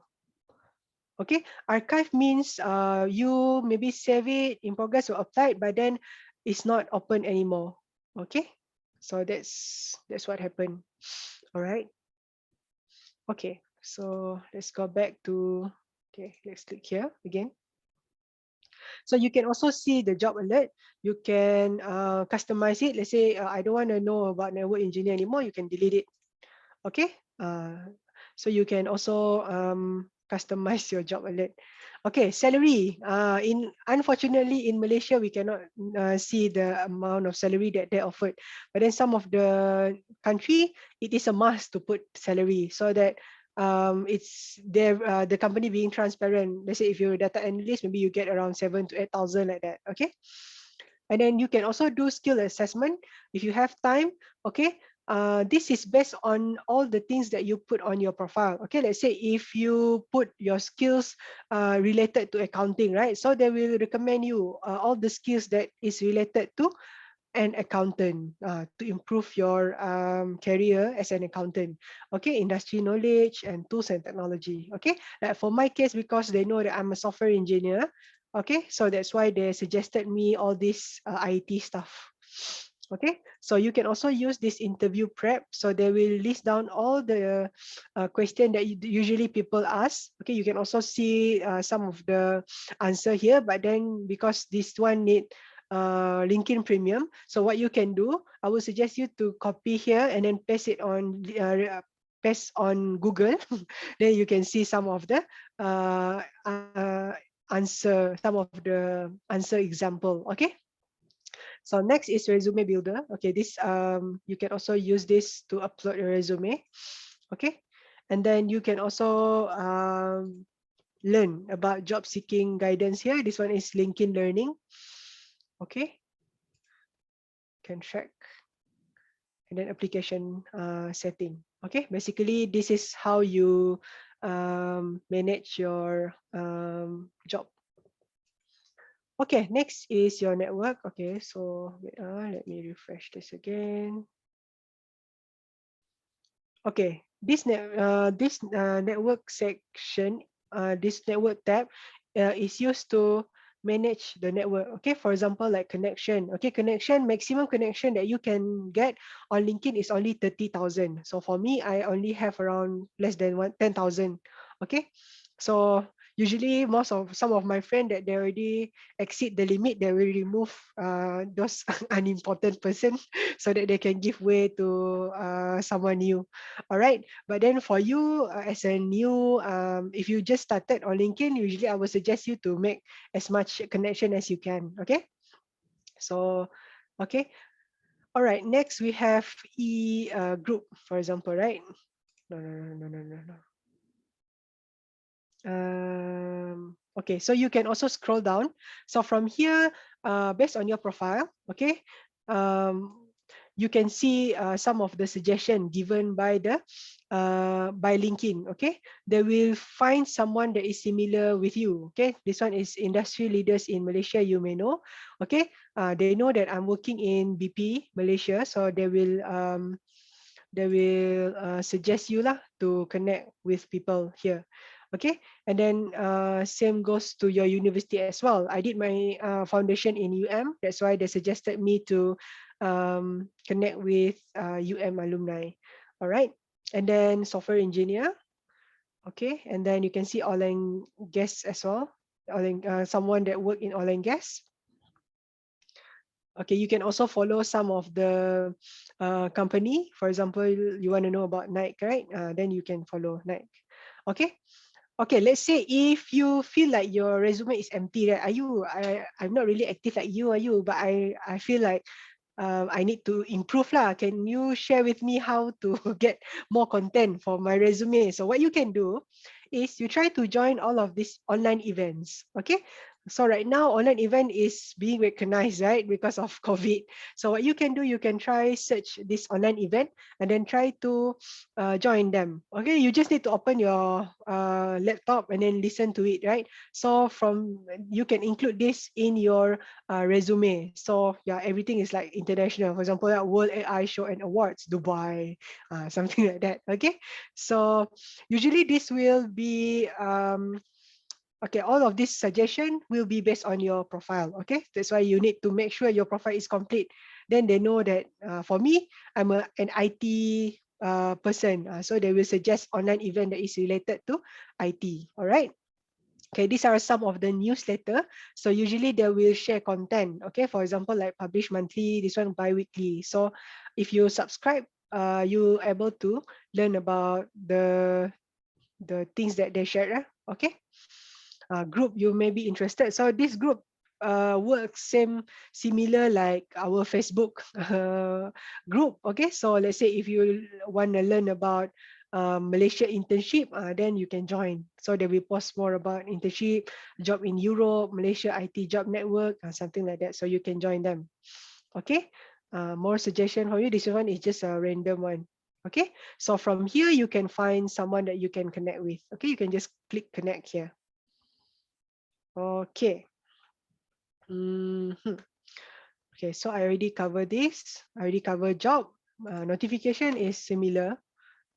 Okay, archive means you maybe save it in progress or applied, but then it's not open anymore. Okay, so that's what happened. All right. Okay, so let's go back to, okay, let's click here again. So you can also see the job alert. You can customize it. Let's say I don't want to know about network engineer anymore. You can delete it. Okay. So you can also customize your job alert. Okay, salary. Unfortunately in Malaysia we cannot see the amount of salary that they offered. But then some of the country, it is a must to put salary so that it's there. The company being transparent. Let's say if you're a data analyst, maybe you get around 7,000 to 8,000 like that. Okay. And then you can also do skill assessment if you have time. Okay, this is based on all the things that you put on your profile. Okay, let's say if you put your skills related to accounting, right? So they will recommend you all the skills that is related to an accountant to improve your career as an accountant. Okay, industry knowledge and tools and technology. Okay, like for my case, because they know that I'm a software engineer. Okay, so that's why they suggested me all this IT stuff. Okay, so you can also use this interview prep. So they will list down all the question that usually people ask. Okay, you can also see some of the answer here, but then because this one need LinkedIn Premium, so what you can do, I would suggest you to copy here and then paste on Google. Then you can see some of the some of the answer example. Okay. So next is resume builder. Okay, this you can also use this to upload your resume. Okay, and then you can also learn about job seeking guidance here. This one is LinkedIn Learning. Okay, can track and then application setting. Okay, basically this is how you manage your job. Okay, next is your network. Okay, so let me refresh this again. Okay, this network section, this network tab is used to manage the network. Okay, for example, like connection. Okay, maximum connection that you can get on LinkedIn is only 30,000. So for me, I only have around less than 10,000. Okay, so usually some of my friends that they already exceed the limit, they will remove those unimportant person so that they can give way to someone new. All right, but then for you as a new if you just started on LinkedIn, usually I would suggest you to make as much connection as you can. Okay, so okay, all right, next we have group, for example, right? No. Okay, so you can also scroll down. So from here, based on your profile, okay, you can see some of the suggestion given by LinkedIn. Okay, they will find someone that is similar with you. Okay, this one is industry leaders in Malaysia, you may know. Okay, they know that I'm working in BP Malaysia, so they will suggest you lah to connect with people here. Okay, and then same goes to your university as well. I did my foundation in that's why they suggested me to connect with alumni. All right, and then software engineer. Okay, and then you can see oil and gas as well. Someone that work in oil and gas. Okay, you can also follow some of the company. For example, you want to know about Nike, right? Then you can follow Nike. Okay. Okay, let's say if you feel like your resume is empty, right? I'm not really active like you, are you? But I feel like I need to improve lah. Can you share with me how to get more content for my resume? So what you can do is you try to join all of these online events. Okay. So right now, online event is being recognized, right? Because of COVID. So what you can do, you can try search this online event and then try to join them. Okay. You just need to open your laptop and then listen to it, right? So you can include this in your resume. So yeah, everything is like international. For example, World AI Show and Awards, Dubai, something like that. Okay, so usually this will be okay. All of this suggestion will be based on your profile. Okay, that's why you need to make sure your profile is complete. Then they know that for me, I'm an IT person, so they will suggest online event that is related to IT. All right. Okay, these are some of the newsletter. So usually they will share content. Okay, for example, like publish monthly, this one bi-weekly. So if you subscribe, you able to learn about the things that they share. Okay, group you may be interested. So this group works similar like our Facebook group. Okay, so let's say if you want to learn about Malaysia internship, then you can join. So they will post more about internship, job in Europe, Malaysia IT job network, something like that. So you can join them. Okay, more suggestion for you. This one is just a random one. Okay, so from here you can find someone that you can connect with. Okay, you can just click connect here. Okay. Okay, so I already covered this. I already covered job. Notification is similar,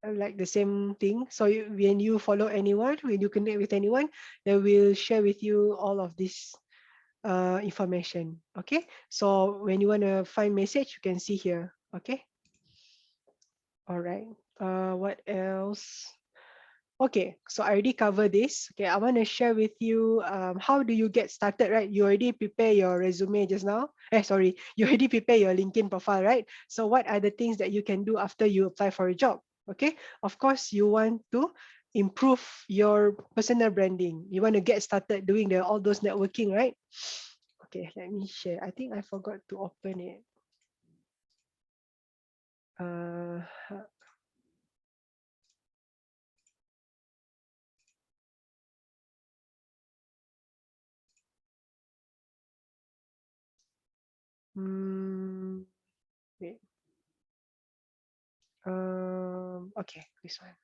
like the same thing. So when you follow anyone, when you connect with anyone, they will share with you all of these information. Okay, so when you want to find message, you can see here. Okay, all right. What else? Okay, so I already covered this. Okay, I want to share with you how do you get started, right? You already prepare your resume just now. Sorry, you already prepare your LinkedIn profile, right? So what are the things that you can do after you apply for a job? Okay, of course, you want to improve your personal branding. You want to get started doing all those networking, right? Okay, let me share. I think I forgot to open it. Uh, wait. Okay, this one.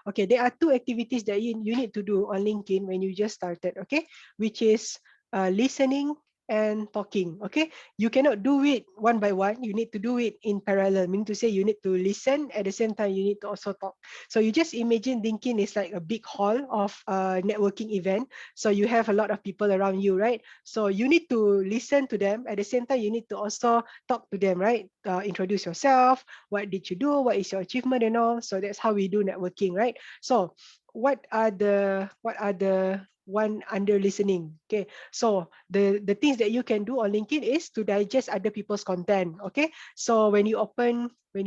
Okay, there are two activities that you need to do on LinkedIn when you just started, okay, which is listening and talking. Okay, you cannot do it one by one. You need to do it in parallel, meaning to say you need to listen at the same time you need to also talk. So you just imagine LinkedIn is like a big hall of networking event. So you have a lot of people around you, right? So you need to listen to them at the same time you need to also talk to them, right? Introduce yourself, what did you do, what is your achievement and all. So that's how we do networking, right? So what are the one under listening? Okay, so the things that you can do on LinkedIn is to digest other people's content. Okay, so when you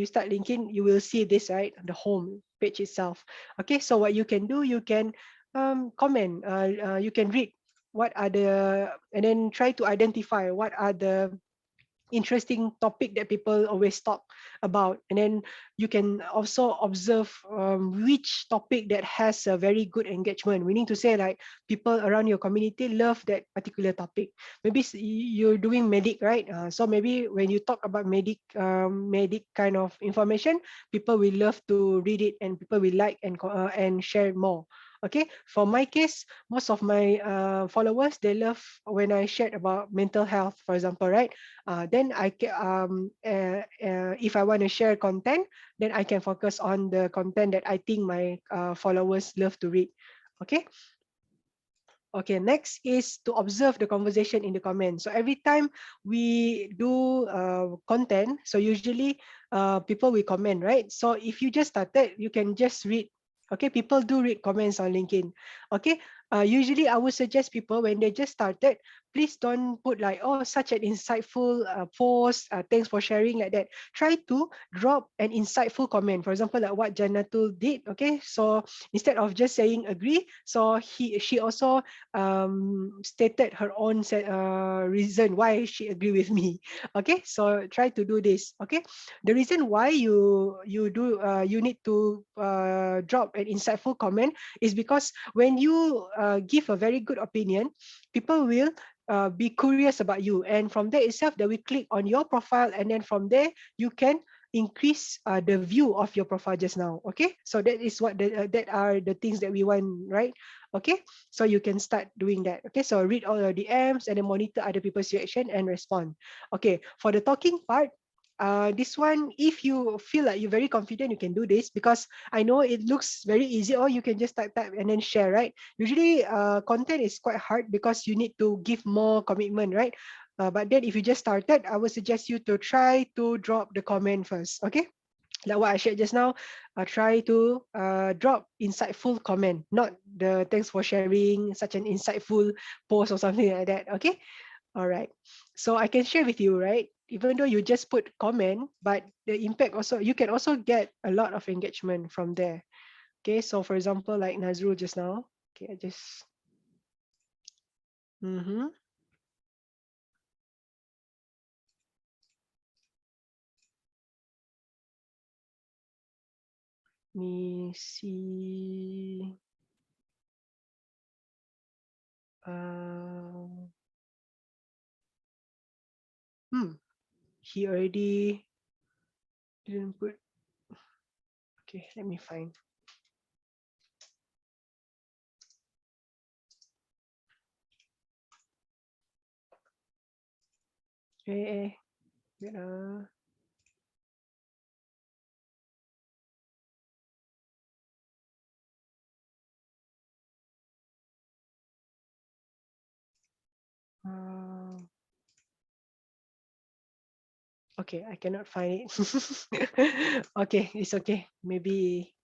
start LinkedIn, you will see this, right, the home page itself. Okay, so what you can do, you can comment, you can read what are the, and then try to identify what are the interesting topic that people always talk about, and then you can also observe which topic that has a very good engagement, meaning to say like people around your community love that particular topic. Maybe you're doing medic, right? So maybe when you talk about medic kind of information, people will love to read it and people will like and share more. Okay, for my case, most of my followers, they love when I shared about mental health, for example, right? Then if I want to share content, then I can focus on the content that I think my followers love to read. Okay. Okay, next is to observe the conversation in the comments. So every time we do content, so usually people will comment, right? So if you just started, you can just read. Okay, people do read comments on LinkedIn. Okay, usually I would suggest people when they just started, please don't put like, oh, such an insightful post, thanks for sharing, like that. Try to drop an insightful comment. For example, like what Janatul did. Okay, so instead of just saying agree, so she also stated her own reason why she agree with me. Okay, so try to do this. Okay, the reason why you need to drop an insightful comment is because when you give a very good opinion, people will be curious about you, and from there itself they will click on your profile, and then from there you can increase the view of your profile just now. Okay, so that is what that are the things that we want, right? Okay, so you can start doing that. Okay, so read all your DMs and then monitor other people's reaction and respond. Okay, for the talking part, this one, if you feel like you're very confident, you can do this, because I know it looks very easy, or you can just type and then share, right? Usually content is quite hard because you need to give more commitment, right? But then if you just started, I would suggest you to try to drop the comment first. Okay, like what I shared just now, try to drop insightful comment, not the thanks for sharing such an insightful post or something like that. Okay, all right. So I can share with you, right? Even though you just put comment, but the impact also, you can also get a lot of engagement from there. Okay, so for example, like Nazrul just now. Okay, I just. Mm-hmm. Let me see. Uh, he already didn't put. Okay, let me find. Wait, Okay, I cannot find it. Okay, it's okay. Maybe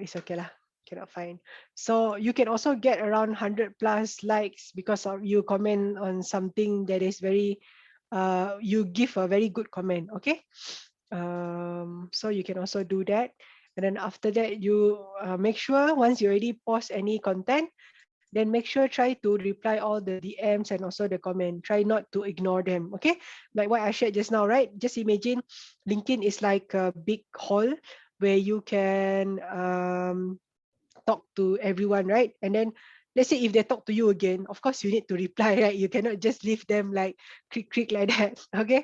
it's okay lah. Cannot find. So you can also get around 100 plus likes because of you comment on something that is very, you give a very good comment. Okay. So you can also do that. And then after that, you make sure once you already post any content, then make sure try to reply all the DMs and also the comment. Try not to ignore them. Okay. Like what I shared just now, right? Just imagine LinkedIn is like a big hall where you can talk to everyone, right? And then let's say if they talk to you again, of course you need to reply, right? You cannot just leave them like click like that. Okay.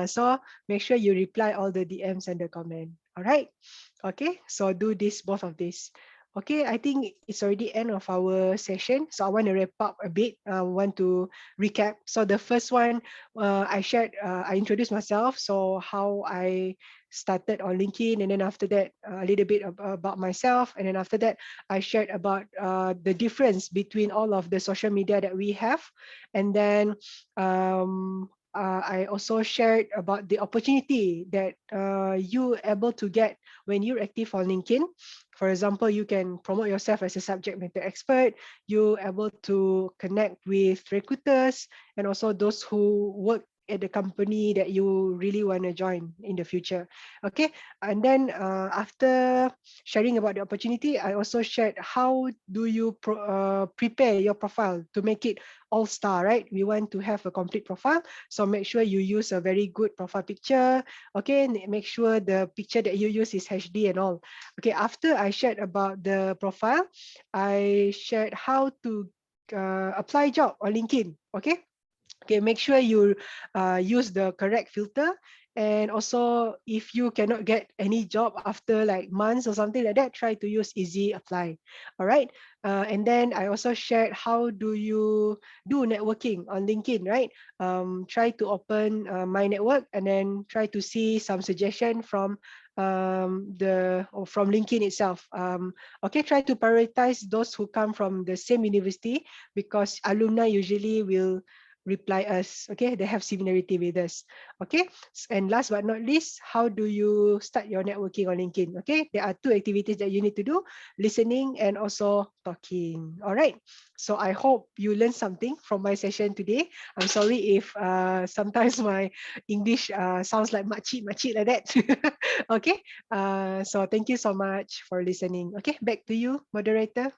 So make sure you reply all the DMs and the comment. All right. Okay. So do this, both of this. Okay, I think it's already end of our session. So I want to wrap up a bit. I want to recap. So the first one, I shared, I introduced myself. So how I started on LinkedIn, and then after that, a little bit about myself, and then after that, I shared about the difference between all of the social media that we have, and then I also shared about the opportunity that you able to get when you're active on LinkedIn. For example, you can promote yourself as a subject matter expert. You're able to connect with recruiters and also those who work at the company that you really want to join in the future. Okay, and then after sharing about the opportunity, I also shared how do you prepare your profile to make it all star, right? We want to have a complete profile, so make sure you use a very good profile picture. Okay, make sure the picture that you use is HD and all. Okay, after I shared about the profile, I shared how to apply job on LinkedIn. Okay, make sure you use the correct filter, and also if you cannot get any job after like months or something like that, try to use easy apply. All right. And then I also shared how do you do networking on LinkedIn, right? Try to open my network and then try to see some suggestion from from LinkedIn itself. Okay, try to prioritize those who come from the same university, because alumni usually will reply us. Okay, they have similarity with us. Okay, and last but not least, how do you start your networking on LinkedIn? Okay, there are two activities that you need to do: listening and also talking. All right, so I hope you learned something from my session today. I'm sorry if sometimes my English sounds like makcik like that. Okay, so thank you so much for listening. Okay, back to you, moderator.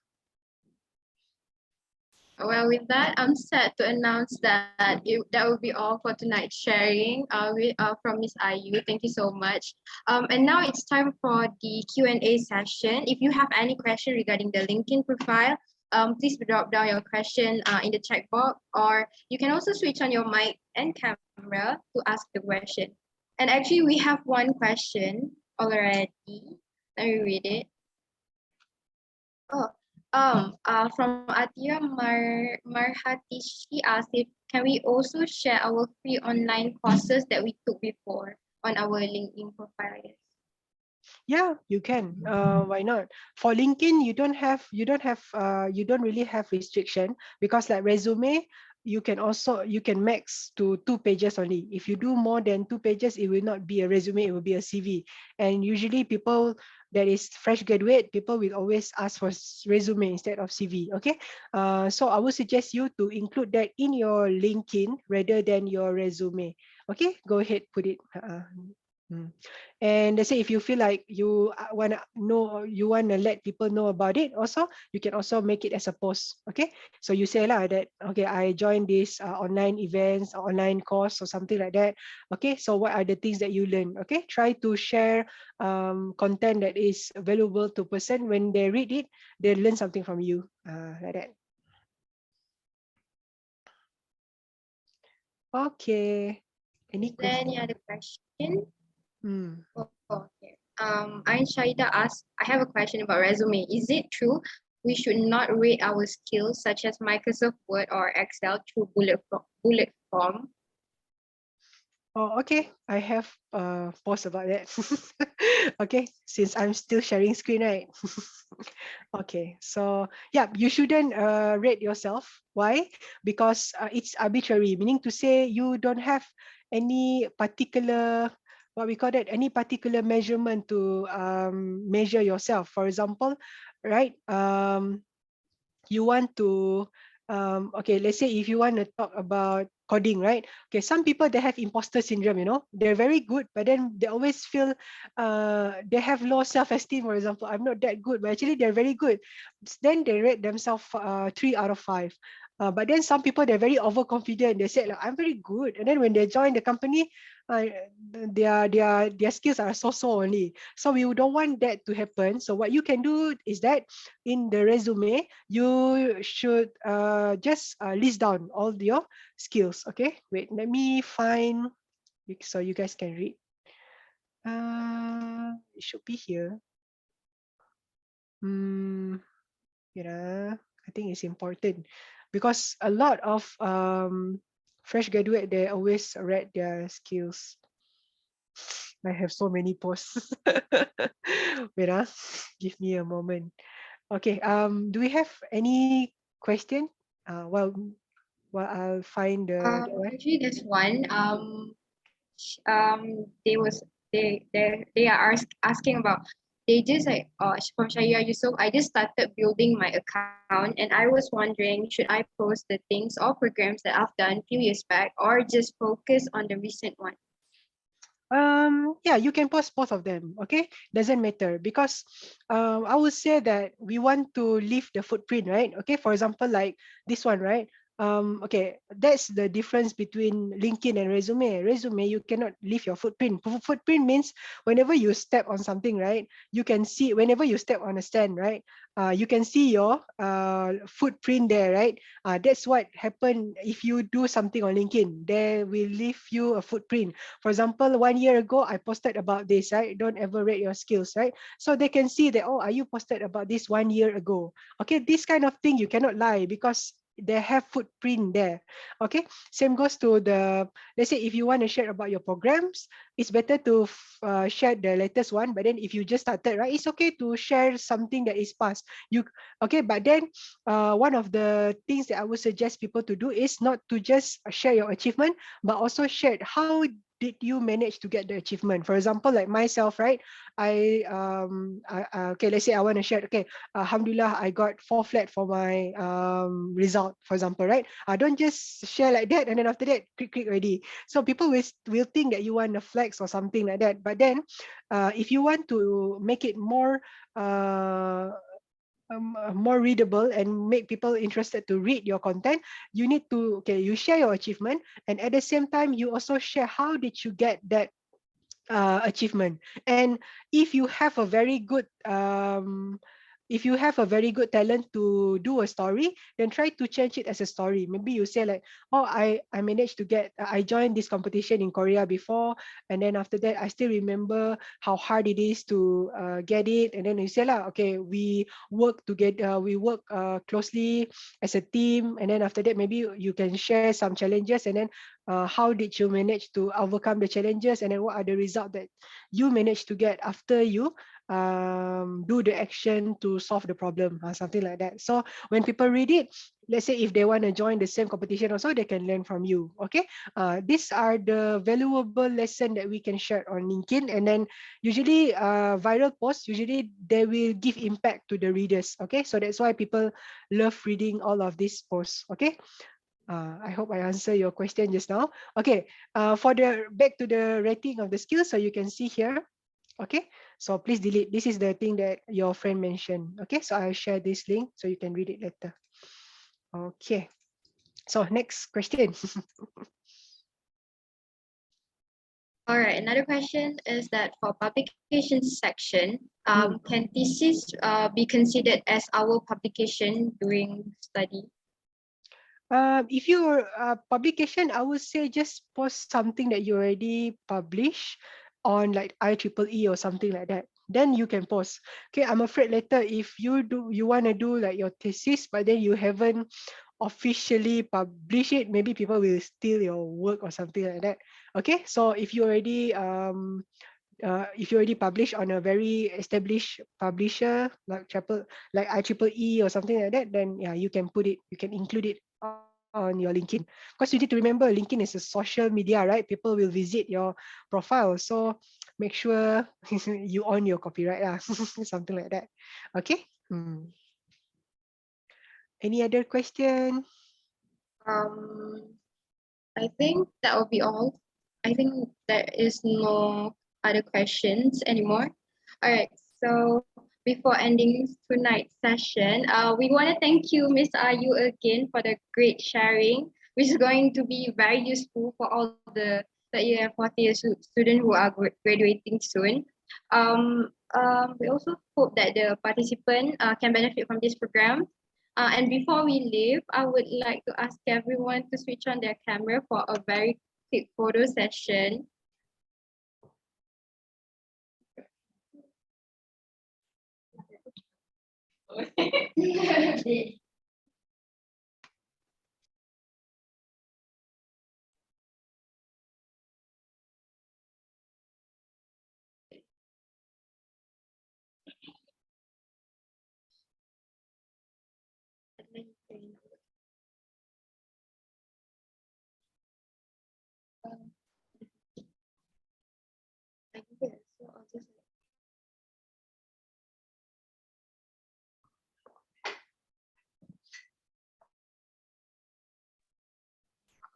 Well, with that, I'm sad to announce that that will be all for tonight's sharing from Miss Ayu. Thank you so much. And now it's time for the Q&A session. If you have any question regarding the LinkedIn profile, please drop down your question in the chat box, or you can also switch on your mic and camera to ask the question. And actually, we have one question already. Let me read it. Oh, from Atia Marhati, she asked if can we also share our free online courses that we took before on our LinkedIn profile? Yeah, you can. Why not? For LinkedIn, you don't really have restriction, because like resume, you can max to 2 pages only. If you do more than 2 pages, it will not be a resume, it will be a CV. And usually people that is fresh graduate, people will always ask for resume instead of CV. Okay. So I would suggest you to include that in your LinkedIn rather than your resume. Okay, go ahead, put it. Mm. And let's say if you feel like you want to know, you want to let people know about it also, you can also make it as a post. Okay, so you say lah that, okay, I joined this online events or online course or something like that. Okay, so what are the things that you learn? Okay, try to share content that is valuable to person. When they read it, they learn something from you, like that. Okay, any Is there any question? other question? Hmm. Oh, okay. Ain Shaida asked, I have a question about resume. Is it true we should not rate our skills such as Microsoft Word or Excel through bullet form? Oh, okay. I have post about that. Okay, since I'm still sharing screen, right? Okay, so yeah, you shouldn't rate yourself. Why? Because it's arbitrary, meaning to say you don't have any particular, what we call it, any particular measurement to measure yourself. For example, right? You want to okay, let's say if you want to talk about coding, right? Okay, some people, they have imposter syndrome, they're very good, but then they always feel they have low self-esteem. For example, I'm not that good, but actually they're very good. Then they rate themselves 3 out of 5. But then some people, they're very overconfident. They say like, I'm very good, and then when they join the company, uh, their skills are so only. So we don't want that to happen. So what you can do is that in the resume, you should just list down all your skills. Okay, wait, let me find so you guys can read. It should be here. I think it's important because a lot of fresh graduate, they always read their skills. I have so many posts. Wait, give me a moment. Okay, do we have any question? Well, I'll find that one. Actually, there's one. They was they are asking about. They just like from Shaya Yusuf. I just started building my account, and I was wondering, should I post the things or programs that I've done few years back, or just focus on the recent one? Yeah, you can post both of them. Okay, doesn't matter because I would say that we want to leave the footprint, right? Okay, for example, like this one, right? Okay, that's the difference between LinkedIn and resume. Resume, you cannot leave your footprint. Footprint means whenever you step on something, right? You can see whenever you step on a stand, right? You can see your footprint there, right? That's what happened if you do something on LinkedIn. There will leave you a footprint. For example, 1 year ago, I posted about this, right? Don't ever rate your skills, right? So they can see that, oh, are you posted about this 1 year ago? Okay, this kind of thing, you cannot lie because they have footprint there. Okay, same goes to the, let's say if you want to share about your programs, it's better to share the latest one. But then if you just started, right, it's okay to share something that is past. You okay, but then one of the things that I would suggest people to do is not to just share your achievement, but also share how did you manage to get the achievement. For example, like myself, right? Okay, let's say I want to share. Okay, alhamdulillah, I got 4 flat for my result, for example, right? I don't just share like that and then after that click already. So people will think that you want a flex or something like that. But then if you want to make it uh, more readable and make people interested to read your content, you need to, okay, you share your achievement, and at the same time you also share how did you get that achievement. And if you have a very good talent to do a story, then try to change it as a story. Maybe you say like, oh, I managed to get, I joined this competition in Korea before, and then after that I still remember how hard it is to get it. And then you say lah, okay, we work together, we work closely as a team, and then after that maybe you can share some challenges, and then how did you manage to overcome the challenges, and then what are the results that you managed to get after you do the action to solve the problem, something like that. So when people read it, let's say if they want to join the same competition also, they can learn from you. Okay, these are the valuable lesson that we can share on LinkedIn. And then usually viral posts, usually they will give impact to the readers. Okay, so that's why people love reading all of these posts. Okay, I hope I answer your question just now. Okay, for the back to the rating of the skills, so you can see here. Okay, so please delete. This is the thing that your friend mentioned. Okay, so I'll share this link so you can read it later. Okay, so next question. All right. Another question is that for publication section, can thesis be considered as our publication during study? If your publication, I would say just post something that you already publish on like IEEE or something like that. Then you can post. Okay, I'm afraid later if you want to do like your thesis, but then you haven't officially publish it, maybe people will steal your work or something like that. Okay, so if you already if you already publish on a very established publisher like IEEE or something like that, then yeah, you can include it on your LinkedIn. Because you need to remember, LinkedIn is a social media, right? People will visit your profile, so make sure you own your copyright lah, something like that. Okay. Any other question? I think that will be all. I think there is no other questions anymore. All right. So before ending tonight's session, we want to thank you, Miss Ayu, again for the great sharing, which is going to be very useful for all the year 40 students who are graduating soon. We also hope that the participant can benefit from this program. And before we leave, I would like to ask everyone to switch on their camera for a very quick photo session.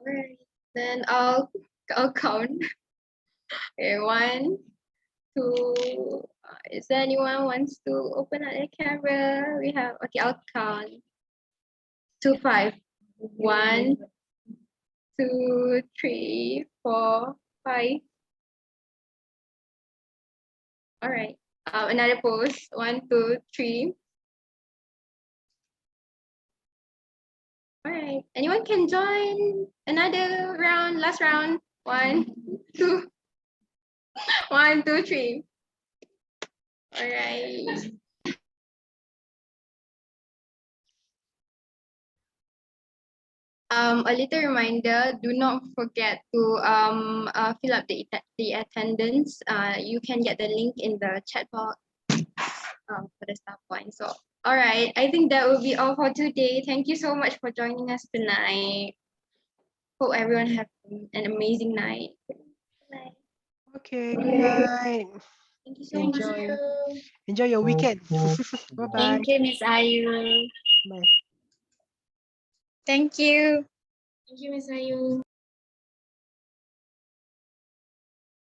Alright, then I'll count. Okay, 1, 2. Is there anyone wants to open up their camera? We have. Okay, I'll count. 2, 5. 1, 2, 3, 4, 5. All right. Another pose. 1, 2, 3. All right. Anyone can join another round. Last round. 1, 2. 1, 2, 3. All right. A little reminder, do not forget to fill up the attendance. You can get the link in the chat box for the staff point. So, all right, I think that will be all for today. Thank you so much for joining us tonight. Hope everyone have an amazing night. Good night. Okay, good night. Thank you so much. Enjoy your weekend. Bye bye. Thank you, Miss Ayu. Bye. Thank you. Thank you, Miss Ayu.